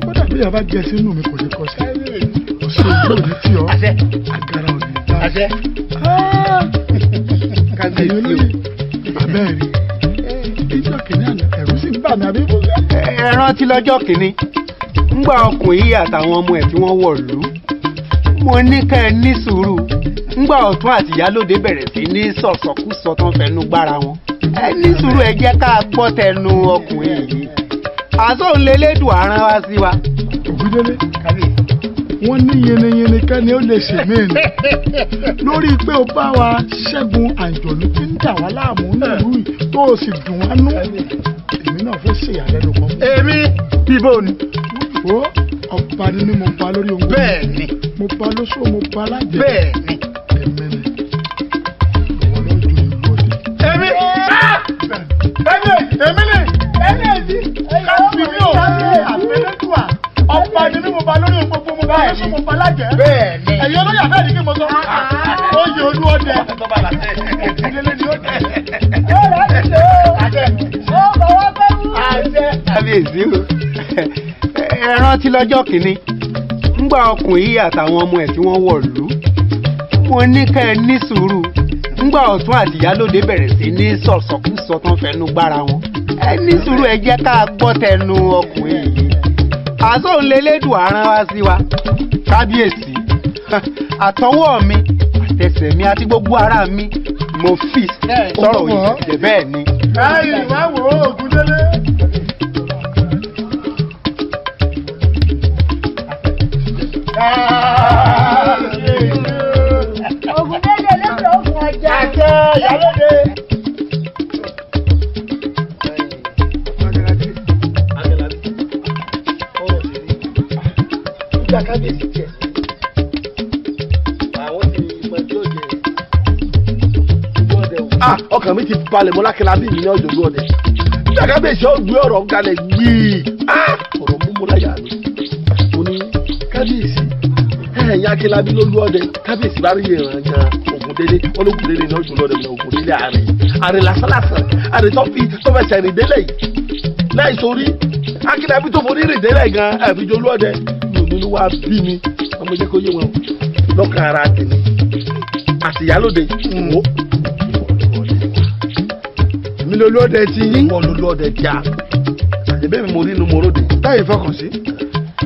kódà bí yàrá jẹ sínú mi kò ní kọsẹ̀ ọ̀sẹ̀ ìlú òní tí ọ agara òní dá ẹ̀yìn olóyè abẹ́rẹ́ ìjọ kìíní àná ẹ̀rù sì ń bà mí àbí. ẹ rántí lọ́jọ́ kìíní ńgbà ọkùnrin yìí àtàwọn ọmọ ẹ̀ tí wọ́n wọ̀ lù mo ní ká ẹ ní sùúrù ńgbà ọ̀tún àti ìyálóde bẹ̀rẹ̀ sí ní sọ̀sọ̀kúsọ tó ń fẹnu gbára wọn ẹ ní sùúrù ẹ jẹ́ ká gbọ́ tẹnu ọkùnrin yìí àsọ̀hún lélẹ́dùn àrán wá sí wa. Ògúndélé wọ́n ní yẹnẹyẹnẹ kẹ́ni ó lè ṣèmí ni lórí pé o bá wa ṣẹ́gun àjọ̀nú tí ń dà wá láàmú nílùú yìí tó o sì dùn wá nú èmi náà fẹ́ ṣèyàlẹ́nu kan. èmi bíbó ni. ó ọba ni mo pa lórí ohun. bẹ́ẹ̀ ni. mo pa lóṣù mo pa lájẹ. bẹ́ẹ̀ ni. ọba ni mímú ba lórí gbogbo mo bá lóṣù mo bá lájẹ. bẹ́ẹ̀ni. ẹ̀yin olóyè abẹ́ẹ̀ ni kí mo sọ. ó yẹ olú ọdẹ. ìdílé ni ó dẹ. ó rà á ti ṣe o. àjẹ. ó bọ̀wọ́ pẹ́ wú. àjẹ. kábíyèsí o ẹ rántí lọ́jọ́ kìíní ńgbà ọkùnrin yìí àtàwọn ọmọ ẹ̀ tí wọ́n wọ̀ lù mo ní ká ẹ ní sùúrù ńgbà ọ̀tún àti ìyálóde bẹ̀rẹ̀ sí ní sọ̀sọ̀kúsọ tó ń fẹnu gbára wọn ẹ ní sùúrù ẹ jẹ́ ká gbọ́ tẹnu ọkùnrin yìí àsọ̀hún lélẹ́dùn àrán wá sí wa kábíyèsí àtọwọ́ mi àtẹsẹ̀ mi àti gbogbo ara mi mo fi sọ̀rọ̀ yìí bẹ́ẹ̀ ni. ẹ̀yin wá wò ó Ògúndélé. Ògúndélé lẹ́sẹ̀ ògùn ọjà. àṣẹ ìyálóde. ìjà kábíyèsí tiẹ̀ àwọn ti mọ ẹjọ́ jẹ ojú ọdẹ o. ọkàn mi ti balẹ̀ mọ́ lákẹ́lá bí mi ní ọjọ́ ojú ọdẹ ìjà kábíyèsí ó gbé ọ̀rọ̀ kalẹ̀ yìí ọ̀rọ̀ múmú láyà mi mo ní ẹ̀yin Akínlábí ló lú ọdẹ kábíyèsí bá rí ìran gan Ògúndélé Ológúndélé náà jù lọ́dẹ mi Ògúndélé àrè lásánlásán àrè tó fẹsẹ̀ rìn délẹ̀ yìí láì sórí Akínlábí tó forí rìn délẹ̀ gan àfijọ́ olú ọdẹ mi ò nínú wá bí mi ọmọ jẹ́ kó yé wọn lọ́kàn ara tèmi àtìyálóde wò. mi ló lú ọdẹ tí yín. mo ló lú ọdẹ tí a àtẹ̀bẹ́ mi mo rí inú mo róde. táyì fọkàn sí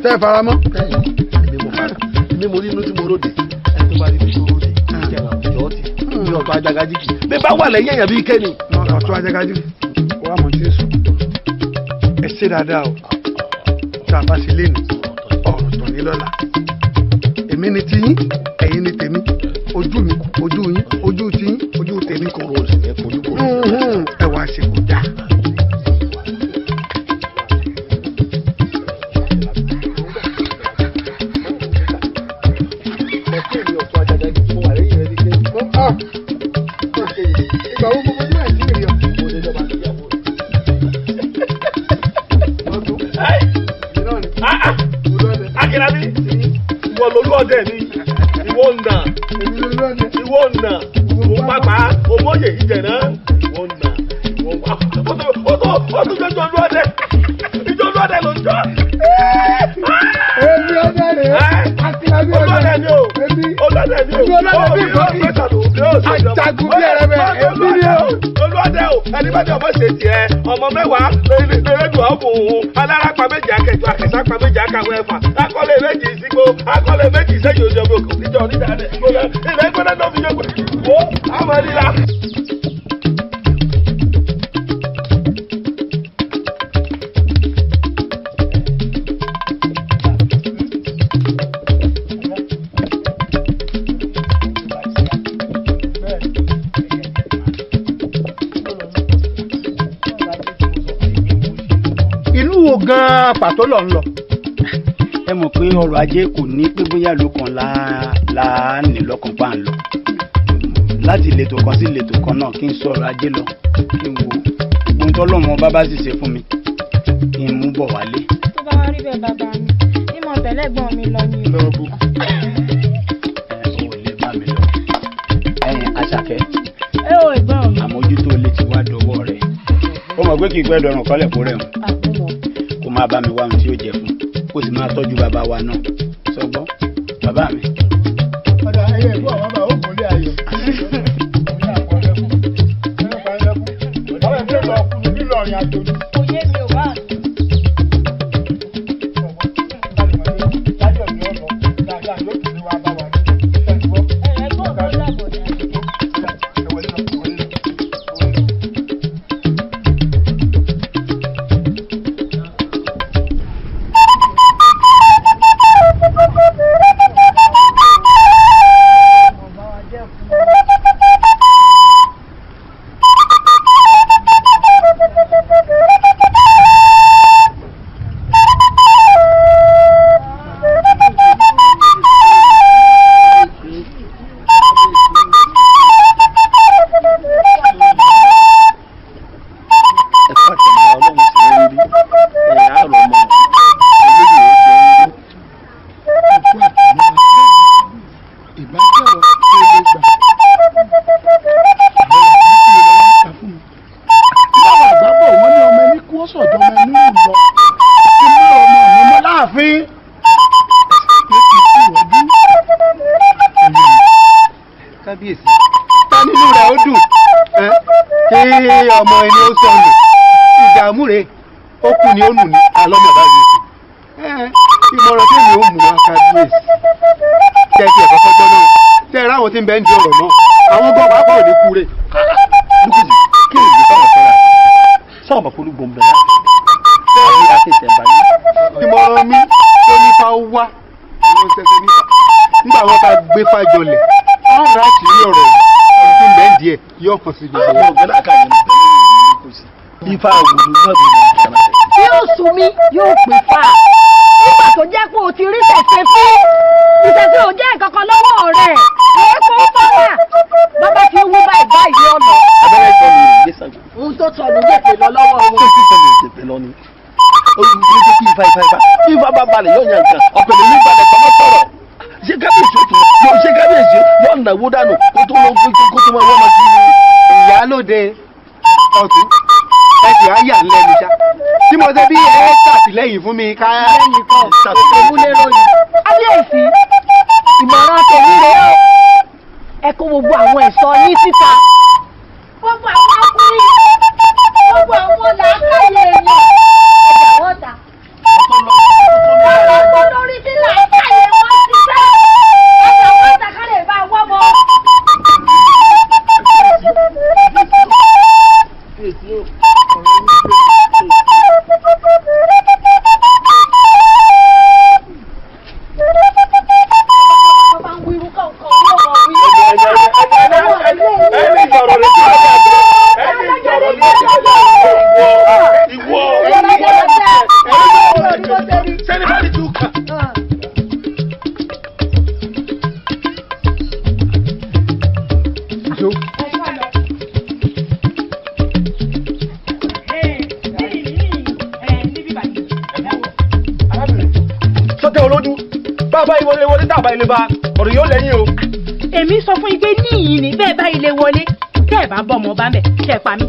tẹ́ ẹ faramọ́. èmi mo rí inú tí mo róde ẹ tó bá rí ibi tó róde jẹ́ àwùjọ ti bí ọ̀tọ̀ ajagajigi bí bá wà lẹ́yìn èèyàn bíi kẹ́ni. ọ̀tọ̀ ajagajigi wà mọ̀ tí èso ẹ ṣe dáadáa o tá a bá ṣe lé ní ọ̀rọ̀ tọ̀ ní lọ́la èmi ni tiyín ẹ̀yin ni tèmi ojú mi ojú yín ojú tiyín ojú tèmi kò rò sí ẹ wá ṣe kò dáa. Akínlábí ìwọ lolú ọdẹ mi ìwọ nà ìwọ nà òpapà òmòye ìjẹ̀nà ìwọ nà ó tún jọjọ olú ọdẹ ìjọ olú ọdẹ ló ń jọ. èmi ọdẹ rẹ Akínlábí ọdẹ ni o ọdẹ ni o ọdẹ bí ìkọ́kí ajagun bí ẹrẹ bẹ èmi ni o. olú ọdẹ o ẹni bá ti ọmọ ṣe tiẹ̀ ọmọ mẹ́wàá lórílẹ̀èdè ọ̀bùn alárápá méjì akẹ́jọ akẹ́sápá méjì akáwọ́ ẹ̀fà akọ́lé méjì ìsìnkú akọ́lé méjì sẹ́yìn òjòbó kò níjọ oníjà rẹ̀ ilẹ̀ gbọ́dọ̀ tó fi jọ pé wo àmọ́ líla. wo gan-an pàtó lọ ń lọ. ẹ mọ̀ pé ọrọ̀ ajé kò ní pé bóyá ló kàn láàánì lọ́kàn pa à ń lọ. láti ìletò kan sí ìletò kan náà kí n sọ̀rọ̀ ajé lọ kí n wo ohun tó lọ́mọ bábá sì ṣe fún mi kí n mú bọ̀ wálé. tó bá wá rí bẹ́ẹ̀ bàbá mi ìmọ̀ tẹ̀lẹ́gbọ̀n mi lọ ni. lọ́ọ̀bù ò lè bá mi lọ. Àṣàkẹ́. ẹ ò ẹ̀gbọ́n mi. àmójútó ilé ti wá dọwọ́ rẹ̀. ó mọ̀ pé kì í pẹ́ dọ̀rùn kọ́lẹ̀ kó rẹ̀ hàn. kó máa bá mi wá ohun tí ó jẹ fún kó sì máa tọ́jú bàbá wa náà sọgbọ́n bàbá mi. ọ̀dà ẹyẹ ìlú àwọn bàbá ó kún lé ayọ̀. òye mi ò bá mi. kábíyèsí ta nínú rẹ̀ ó dùn kí ọmọ ẹni ó sọnù ìdààmú rẹ̀ ó kù ní ó nù ní alọ́mọ báyìí ìmọ̀ràn tí èmi ó mú wa kábíyèsí tẹ́tí ẹ̀kọ́ fọ́gbọ́n náà tẹ́ ẹ ráwọn tí ń bẹ́ ń di ọ̀rọ̀ náà àwọn gbọ́ pàápàá ò ní kú rẹ̀ lùkùsì kí èyí lè fọwọ́ fẹ́ra sọ̀rọ̀ bàkú ló gbòǹgbò náà àbí àtẹ̀tẹ̀ báyìí. ìmọ̀ràn mi tó nípa ó wá àwọn ṣẹ̀ṣẹ̀ nípa nígbà wọn bá gbé fájọlẹ̀ á rà sí ọ̀rọ̀ yìí tí ń bẹ́ ń di ẹ̀ yóò hàn sí gbogbo wọn. ọ̀gbẹ́ni àkàyè ń bẹ lórí lùkùsì ifá ògùdù náà bí mo kàn án. bí ó sùn mí yóò pè fà á nígbà tó jẹ́ pé o ti rí ṣẹ̀ṣẹ̀ fún ìṣẹ̀ṣẹ̀ ò jẹ́ ìkankan lọ́wọ́ rẹ̀ èé kó fọ́nà bàbá tí ó wú báyìí báyìí ọ̀nà. abẹ́rẹ́ ìtọ́ mi ò gbé sàgbé. ohun tó sọ ní jẹ̀pẹ̀ lọ lọ́wọ́ wọn. tó ti sọ ní jẹ̀pẹ̀ lọ ni. ó ní kí ifá bá balẹ̀ yóò yan nǹkan ọ̀pẹ̀lẹ̀ ní balẹ̀ kọ́mọ́ sọ̀rọ̀ ṣé kábíyèsí yóò náwó dànù kó tó máa wọ́n máa kiri. ìyálóde ọ̀tún ẹ̀sìn àyà ńlẹ̀ níṣà tí mo ṣe bí ẹ ṣàtìlẹ́yìn fún mi ká. lẹ́yìn kan ìmúlẹ́rọ̀ yìí. kábíyèsí ìmọ̀ràn tèmi rèé o ẹ kó gbogbo àwọn ẹ̀ṣọ́ yín síta. gbogbo àwọn ọkùnrin gbogbo àwọn làákàyè èèyàn ẹ̀dá wọ́n ta. ọ̀pọ̀ lórí tí làákàyè wọn ti fẹ́ ẹ̀dá wọ́n ta ká lè bá wọ́n mọ́. wọlé tàbá ilé bá ọ̀rọ̀ yóò lẹ́yìn o. èmi sọ fún yín pé níyìn ní bẹ́ẹ̀ bá ilé wọlé tẹ́ ẹ̀ bá bọ̀ mọ́ bá mẹ́ kẹ́ ẹ̀ pa mí.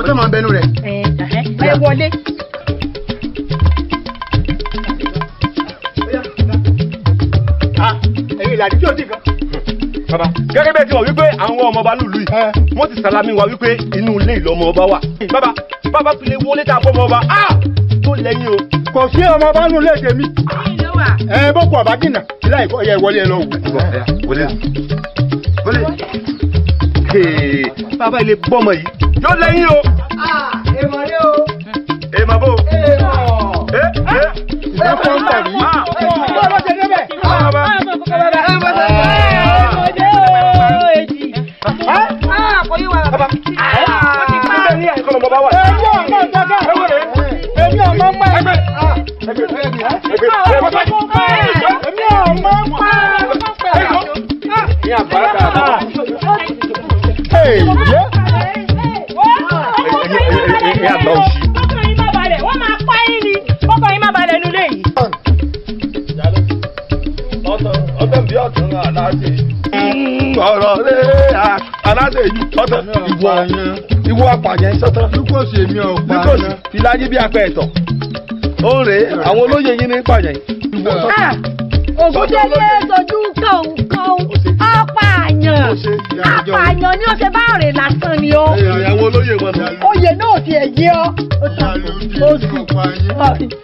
ọjọ́ máa ń bẹnu rẹ̀. ẹ wọlé. ẹ̀yin ìlàdí tí o ti kan. bàbá gẹ́gẹ́ bẹ́ẹ̀ tí wọ́n wípé àwọn ọmọ ọba lùlù yìí wọ́n ti sàlámì wa wípé inú ilé ìlọ́mọ ọba wà. bàbá fi lè wọlé tá a bọ́ ọmọ ọba tó lẹ́yìn o. kò sí ọmọ ọba nù lé tèmi. bó kú ọba jìnnà ilé ìyá ìwọlé ẹ lọ wò. wọlé. bàbá ilé gbọ́mọ yìí yóò lẹ́yìn o. èèmọ̀ rẹ o. èèmọ̀ bò. ìjọba ń bọ̀ ní. bọ́lá ṣe débẹ̀. ọ̀rọ̀ rẹ̀ aláṣẹ ìlú ọ̀tọ̀ ìwọ apààyàn sọ́tọ̀ lúkọ̀ọ́sì èmi ọ̀pá lúkọ̀ọ́sì filájí bí apẹ̀ ẹ̀tọ̀ ó rè é àwọn olóyè yín ní pààyàn. Ògúndélé sojú kọ̀ọ̀kan apààyàn apààyàn ni ó ṣe bá rè lásán ni ó. àwọn olóyè wọn nù. oyè náà ti ẹ̀ yé ọ.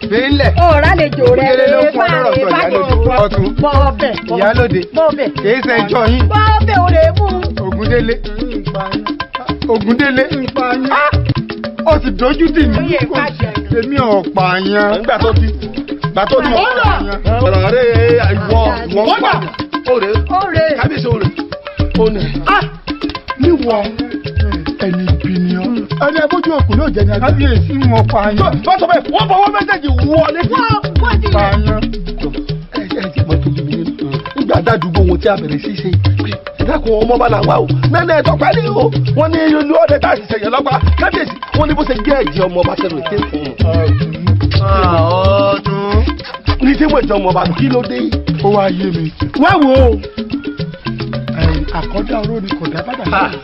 bílẹ̀. ọ̀rá lè jò rẹ̀ rẹ̀ bá rẹ̀ bá jò ọ̀tún. bọ́ọ̀bẹ̀ ìyálóde bọ́ọ̀bẹ̀ kìí ṣe ẹjọ́ yín. bọ́ọ̀bẹ̀ ò lè mú. Ògúndélé ó ti dojú tì mí èmi ọ̀pààyàn. nígbà tó ti ọ̀rọ̀ rẹ̀ ìwọ gbà ó rè é kábíyèsí ó rè ó nì. níwọ ẹni bìnìyàn ẹni ẹbójú òkú náà jẹ ní agbẹ. kábíyèsí wọn pààyàn. bọ́sọ bẹ́ẹ̀ wọ́n fọwọ́ méjèèjì wọ létí. pààyàn. ẹ ti mọ tó bíbí nínú. nígbà dádúgbò wọn tí a bẹ̀rẹ̀ sí ṣe ìdákun ọmọ bá làwọn o nánà ẹ̀tọ́ pálí o wọ́n ní ìlú ọ̀dẹ tá a sì ṣẹ̀yẹ̀ lọ́pàá kábíyèsí wọ́n ní bó ṣe gé ẹ̀jẹ̀ ọmọ ọba tẹ̀lé ké fún un. ọdún. ní tí wọ́n jẹ ọmọ ọba kí ló dé. ó wá yé mi. wá wo àkọ́dá oró ni kò dá bàbá yìí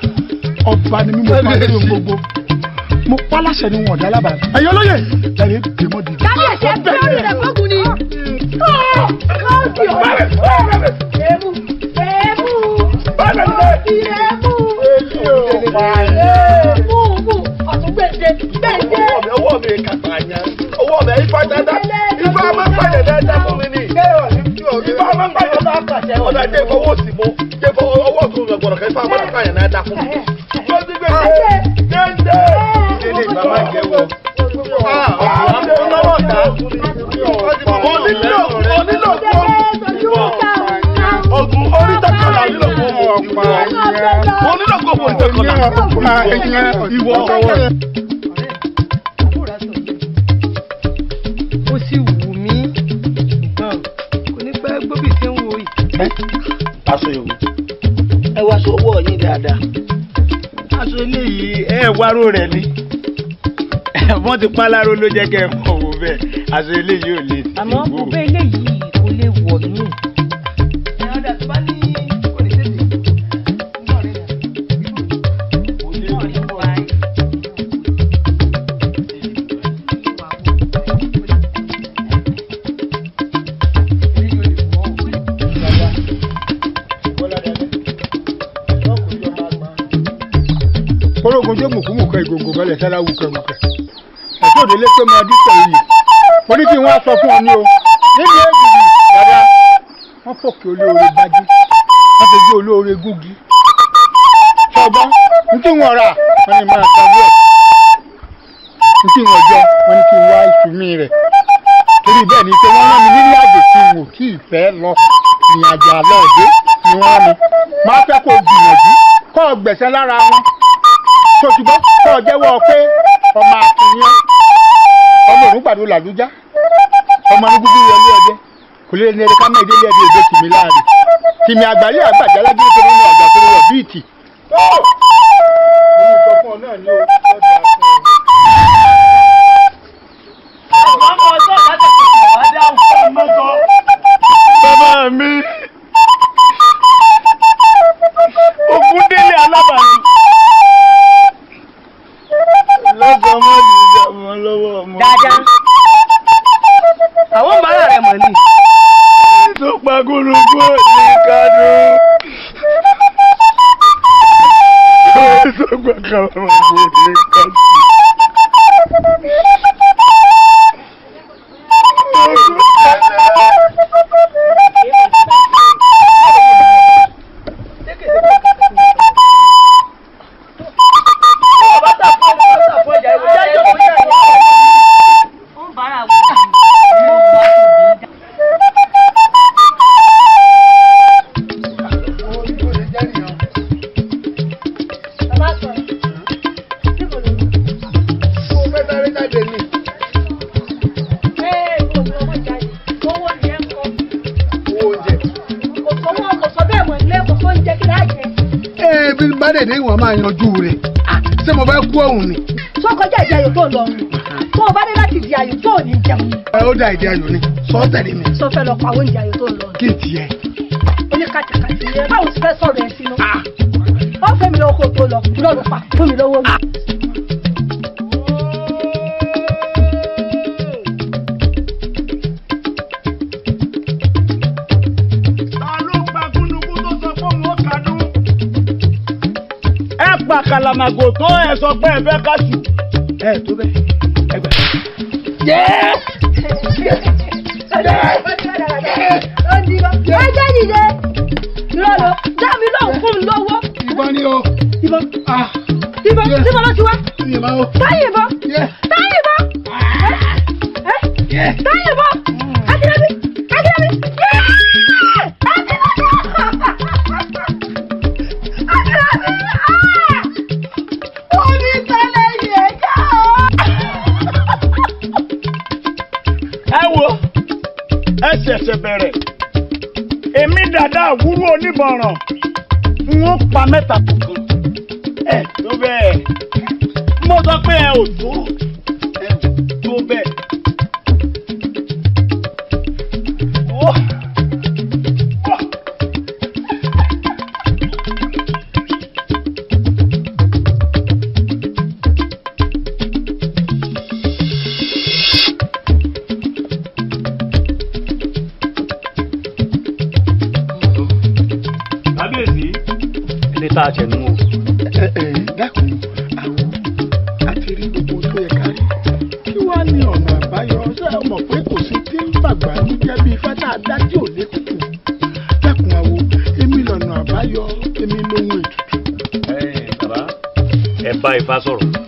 ọba ni mímọ pa lórí gbogbo mo pa láṣẹ ni wọn ọ̀dà alábàá ẹ̀yin olóyè ẹ̀rí dèmọ́ dìde. kábíyèsí ẹ̀ bẹ́ẹ̀ ni rẹ̀ fọ́gùn ni. Ọwọ́ mi kàtàyàn, ọwọ́ mi ifá dáadáa, ifá máa ń pàdé dáadáa fún mi ní. Ifá máa ń pàdé dáadáa, ọ̀dà jẹ́ ìfọwọ́ sí mo, jẹ́ ọwọ́ tó rẹ̀ gbọ́dọ̀ kẹ́ ifá máa ń pàdé dáadáa fún mi. Tó ti gbé ṣe déńdé. Ilé ìgbà máa ń jẹ́ wọ. Ọ̀pọ̀ lọ́wọ́ ta. Onílò ogun orí tẹ́kọ̀ọ́ la nílò fún ọ̀pá. Onílò gbogbo ìtẹ́kọ̀ọ́ la. Ìwọ ọwọ́. ó sì wù mí kò ní pẹ́ gbóbì tí ń wo yìí. aṣọ ìwò ẹ wá aṣọ owó yín dáadáa aṣọ eléyìí ẹ wárò rẹ ni wọ́n ti pa láró ló jẹ́ kẹ́ ẹ mọ̀ wò bẹ́ẹ̀ aṣọ eléyìí ò lè sí. àmọ́ bùbá eléyìí kò lè wọ̀ mí. fojú mùkúmùkọ ìgòǹgò balẹ̀ sára wùkẹ̀wùkẹ̀ ẹ̀tọ́ òdélé tó máa dípẹ̀ yìí wọ́n ní kí wọ́n á sọ fún ọ ní o nínú èbùdì dada wọ́n fòkè olóore bájí wọ́n fi gbé olóore gúgi ṣọgbọ́n ntí wọn rà wọ́n ní máa sanwó ẹ̀ ntí wọn jẹ wọ́n ní kí n wá ìsúnmí rẹ̀ torí bẹ́ẹ̀ ni pé wọ́n rán mi nílé àjò tí n ò tí ì fẹ́ lọ ìrìn àjò àlọ́ọ̀dé ni wọ́n rán mi máa fẹ́ kó gbìyànjú kó gbẹ̀sẹ̀ lára wọn tó ti gbọ́ kó jẹ́wọ́ pé ọmọ àkìyàn ọmọ òun gbàdúrà làlújá ọmọ ní gbogbo wọlé ọdẹ kò lè ní ẹrẹ ká náà ìdílé ẹbí èdè tìmí láàrin tìmí àgbáyé àgbàjá lágbèrè tó nínú àgbà tó wọ bíìtì. mo sọ fún ọ náà ní o lọ́dà fún ọ. ọmọ ọjọ́ ìbájẹ́ kò sì wá dáhùn fún ọmọ sọ. bàbá mi Ògúndélé Alábàáni lọ́sọ̀ mọ́ ní ìjàmọ́ lọ́wọ́ ọmọ. dáadáa àwọn bàrà rẹ̀ mọ̀ ní. tó pa gúrúgbó ní kádùn. tó pa gúrúgbó ní kádùn. bádẹ̀dẹ̀ ìwọ̀n máa yanjú rẹ̀ ṣé mo fẹ́ kú òun ni. tó kọjá ìdí ayò tó lọ rùn tó o bá dé láti di ayò tó ò ní jẹun. ó da ìdí ayò ni sọ tẹ̀lé mi. sọ fẹ́ lọ pa àwọn ìdí ayò tó lọ. kí n tiẹ̀. oníkàtàkàtì yẹn báwo ti fẹ́ sọ̀rọ̀ ẹ̀ sínú. ó fẹ́ mi lọ́wọ́ kó tó lọ lọ́dún pa fún mi lọ́wọ́ mi. Kàlàmàgò tó ẹ sọ pé ẹ fẹ́ ká sùn. ẹ tó bẹ́ẹ̀ ẹ gbà. ẹjẹ dìde lọ́lọ́ dábì lóhùn fún mi lọ́wọ́. ìbọn ni o. ìbọn ìbọn ìbọn ló ti wá. táyìnbọn táyìnbọn táyìnbọn akínábí akínábí. ṣẹ̀ṣẹ̀ bẹ̀rẹ̀ èmi dàda àwúrú oníbọ̀ràn n ó pa mẹ́ta kọ̀ọ̀kan ẹ tó bẹ́ẹ̀ mo sọ pé ẹ ò tó ẹ ò tó bẹ́ẹ̀. tá a jẹ nù. dákun àwọn àti rí gbogbo tó yẹ ká rí kí wàá ní ọ̀nà àbáyọ ṣé ẹ mọ̀ pé kò sí tí ń bàgbà ní jẹ́ bíi fátà adájí ò lé kùkù dákun àwọn èmi lọ́nà àbáyọ èmi lóhun ètùtù. bàbá ẹ bá Ifá sọ̀rọ̀.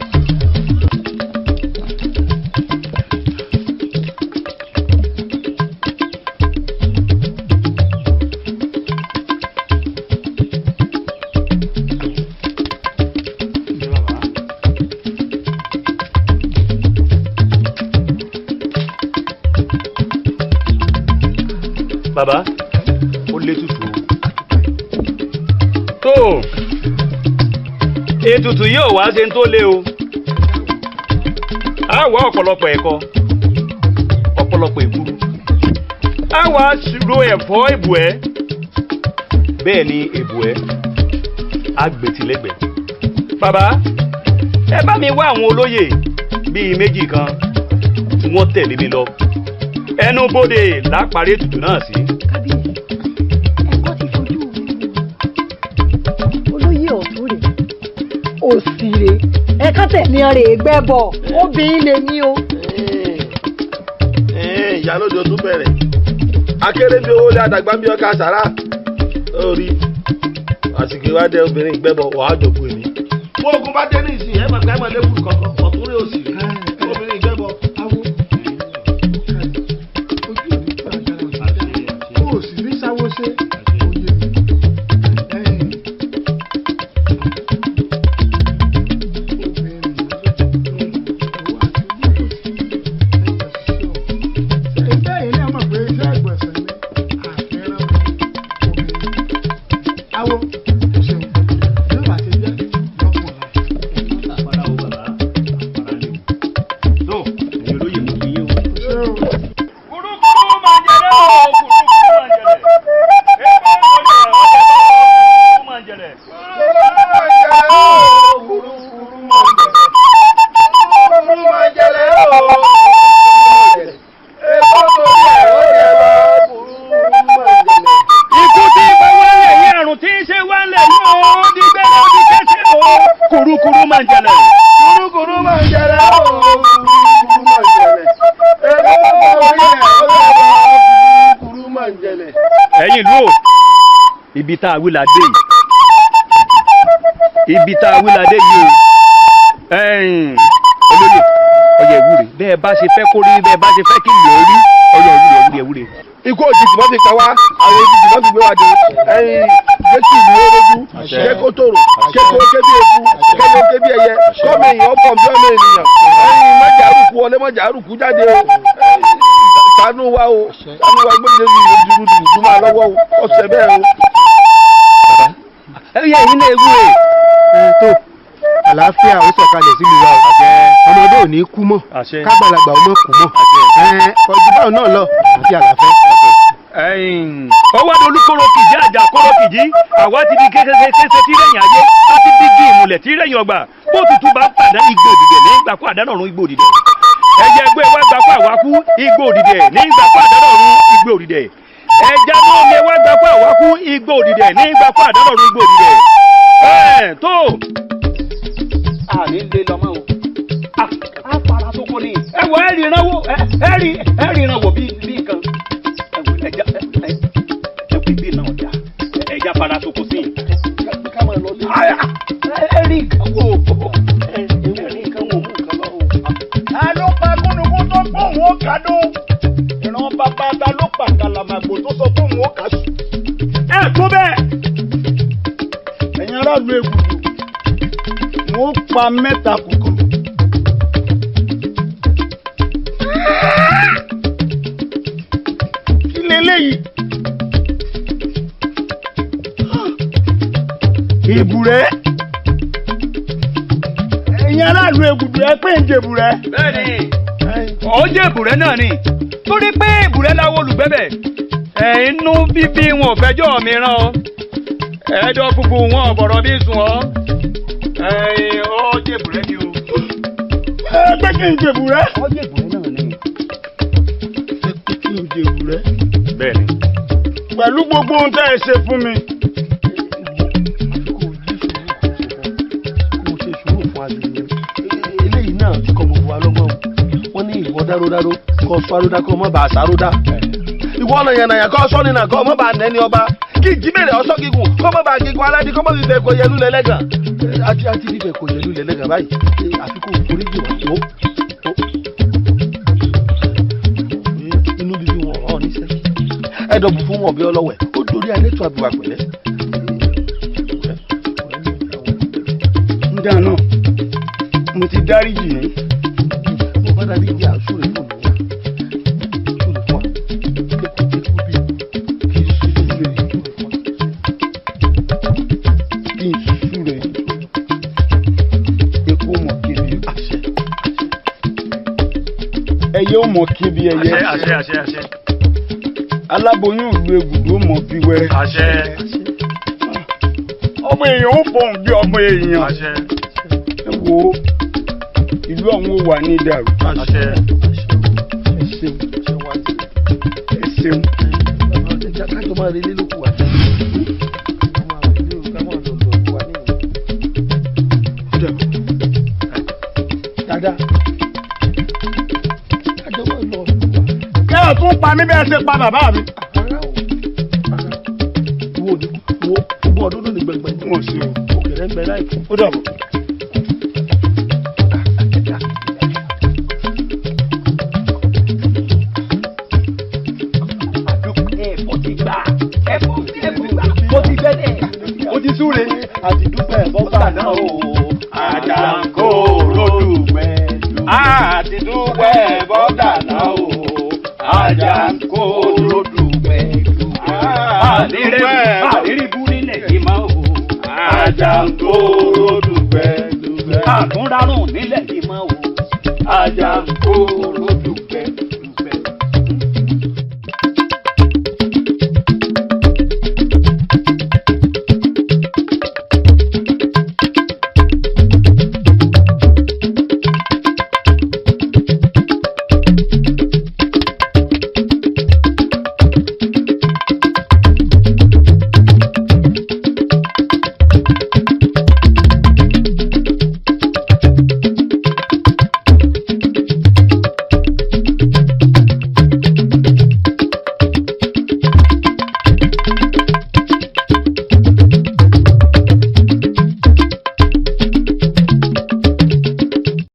bàbá ó lé tutù tó ètùtù yóò wá ṣe ń tó lé o á wá ọ̀pọ̀lọpọ̀ ẹ̀kọ́ ọ̀pọ̀lọpọ̀ èkuru á wá ro ẹ̀fọ́ èbùẹ́ bẹ́ẹ̀ ni èbùẹ́ agbètìlẹ́gbẹ̀ẹ́ bàbá ẹ bá mi wá àwọn olóyè bíi méjì kan tí wọ́n tẹ̀lé mi lọ ẹnu bodè láparí ètùtù náà sí. kábíyèsí ẹ̀kọ́ ti fojú mi olóyè ọ̀tún rẹ̀ òsìrè ẹ̀ka tẹ̀lé ọ̀rẹ́ gbẹ́bọ̀ obìnrin lè ní o. ìyálóde tún bẹ̀rẹ̀ akéré bí owó lé àdàgbà bí ọkà sàrà orí àsìkò ìwádìí obìnrin ìgbẹ́bọ̀ wàá jòkó èmi. mo ogun bá dé ní ìsìn ẹ̀ máa gbẹ́ máa lékùn kankan ọ̀tún rí òsì obìnrin ìgbẹ́bọ̀. ó sì ní sáwó ṣe. ibi tá a wí ládé yìí ibi tá a wí ládé yìí o olóyè ọyẹ ìwúre bẹ́ẹ̀ bá ṣe fẹ́ kó rí bẹ́ẹ̀ bá ṣe fẹ́ kí lè rí ọyẹ ìwúre. ikú òjijì mọ́ fi pa wá àwọn òjijì mọ́ fi gbé wá dé jẹ́ kí ìlú olójú jẹ́ kó tòrò jẹ́ kó kébí eku kẹ́lẹ́ kébí ẹyẹ kọ́mi èèyàn ọkọ̀ bí ọmọ ènìyàn mọ́jà àrùkù wọlé mọ́jà àrùkù jáde o ṣàánú wa gbọ́dọ̀ ní ìdúró máa lọ́wọ́ o ọ̀sẹ̀ bẹ́ẹ̀ o. ẹyẹ yìí náà ewu tó àlàáfíà ó sọ̀kalẹ̀ sílùú wa ọmọdé ò ní kú mọ́ kágbàlagbà ọmọ kú mọ́ ọjọ́ báwọn náà lọ àti àlàáfẹ́. ọwọ́ adé olúkóró kìjì àjà kóró kìjì àwa ti di kékeré tí rẹ̀yìn ayé a ti di gí ìmùlẹ̀ tí rẹ̀yìn ọgbà bó tutù bá padà igbó òdìdẹ̀ ní ìgbà kó àdánù ọ̀run igbó òdìdẹ̀ ẹ̀jẹ̀ ẹgbẹ́ wa gbà kó àwákú igbó òdìdẹ̀ ní ìgbà kó àdánù ọ̀run igbó òdìdẹ̀ ẹja náà lè wá gbà kó àwákú igbó òdìdẹ̀ ní ìgbà kó àdánù ọ̀run igbó òdìdẹ̀ tó àní lè lọ́mọ́ o a fara tó kọ́ ni ẹ̀wọ̀ ẹ̀rì ìrànwọ́ bí nǹkan ẹja ìgbé náà ọjà ẹja fara tó kọ́ sí ẹ̀rì nǹkan wo ẹ̀rì nǹkan wo mú nǹkan lọ́wọ́. ta ló pa gúnugún tó gbóhùn ó kàdó ìran bàbá ta ló pa kàlàmàgbò tó sọ gbóhùn ó kà sùn. ẹ tó bẹ́ẹ̀. ẹ̀yin aráàlú ègùdù wọ́n pa mẹ́ta kùkù. kí leléyìí? ìbùrẹ́. ẹ̀yin aráàlú ègùdù ẹ pé ń jẹ ìbùrẹ́. bẹ́ẹ̀ni ó jẹ́ ìbùrẹ́ náà ni torí pé ìbùrẹ́ láwọ olùgbẹ́bẹ̀ inú bíbí wọn ò fẹjọ́ mi rán ọ ẹ̀ẹ́dọ́ gbogbo wọn ọ̀bọ̀rọ̀ bí sùn ọ́ ó jẹ́ ìbùrẹ́ ni o. ẹ pé kí n jẹ ìbùrẹ́. ó jẹ́ ìbùrẹ́ náà ni. ẹ pé kí n jẹ ìbùrẹ́. bẹ́ẹ̀ni. pẹ̀lú gbogbo ohun tẹ́ ẹ ṣe fún mi. eléyìí náà ti kọ gbogbo wa lọ́gbọ́n wọn ní ìwọ dáródáró kọ sọ́ródá kọ mọ́ bá a sáródá ìwọ ọ̀nà yànnàyà kọ sọ́ni náà kọ mọ́ bá a nẹ́ni ọba kí jìbìrì ọ̀sọ́ gígùn kọ mọ́ bá a gígùn aládìí kọ mọ́ fífẹ́ kọ yẹlú lẹ́lẹ́gàn àti fífẹ́ kọ yẹlú lẹ́lẹ́gàn báyìí àfikún oríjì wà tó inú bíbí wọn ọ̀ níṣẹ́ ẹ̀dọ̀bù fún wọn bí ọlọ́wẹ̀ ó dórí alẹ́tò àbíwá pẹ̀lẹ́. nígbà náà mo ti dáríjì yín. mo bá dáríjì àṣùrè fún mi àṣùrè fún wa kékeré bí kì í ṣúrè fún kí n ṣúrè epo mọ̀ kébi àṣẹ ẹyẹ ó mọ̀ kébi ẹyẹ àṣẹ. aláboyún ìlú ègùdù ó mọ̀ bí wẹ́rẹ́ àṣẹ. ọmọ èèyàn ó fọhùn bí ọmọ èèyàn àṣẹ. ẹ wo ìlú ọ̀hún ó wà ní ìdàrú. àṣẹ. ẹ ṣeun. kájọ máa relé lókù wá. kẹ́ ẹ̀ tún pa mí bẹ́ẹ̀ ṣe pa bàbá mi. wo gbogbo ọdún ló ní gbẹgbẹ. mo ṣe o. òkèrè ń bẹ láì fún. ó dàbọ̀. mo ti gbẹ́dẹ̀ mo ti súre. àti dúpẹ́ bọ́gbà náà o. Àjàǹkó lódùgbẹ́. Àti dúpẹ́ bọ́gbà náà o. Àjàǹkó lódùgbẹ́. Àdírìbú nílẹ̀ yìí máa o. Àjàǹkó lódùgbẹ́. Àtúnrárùn nílẹ̀ yìí máa o. Àjàǹkó lódùgbẹ́.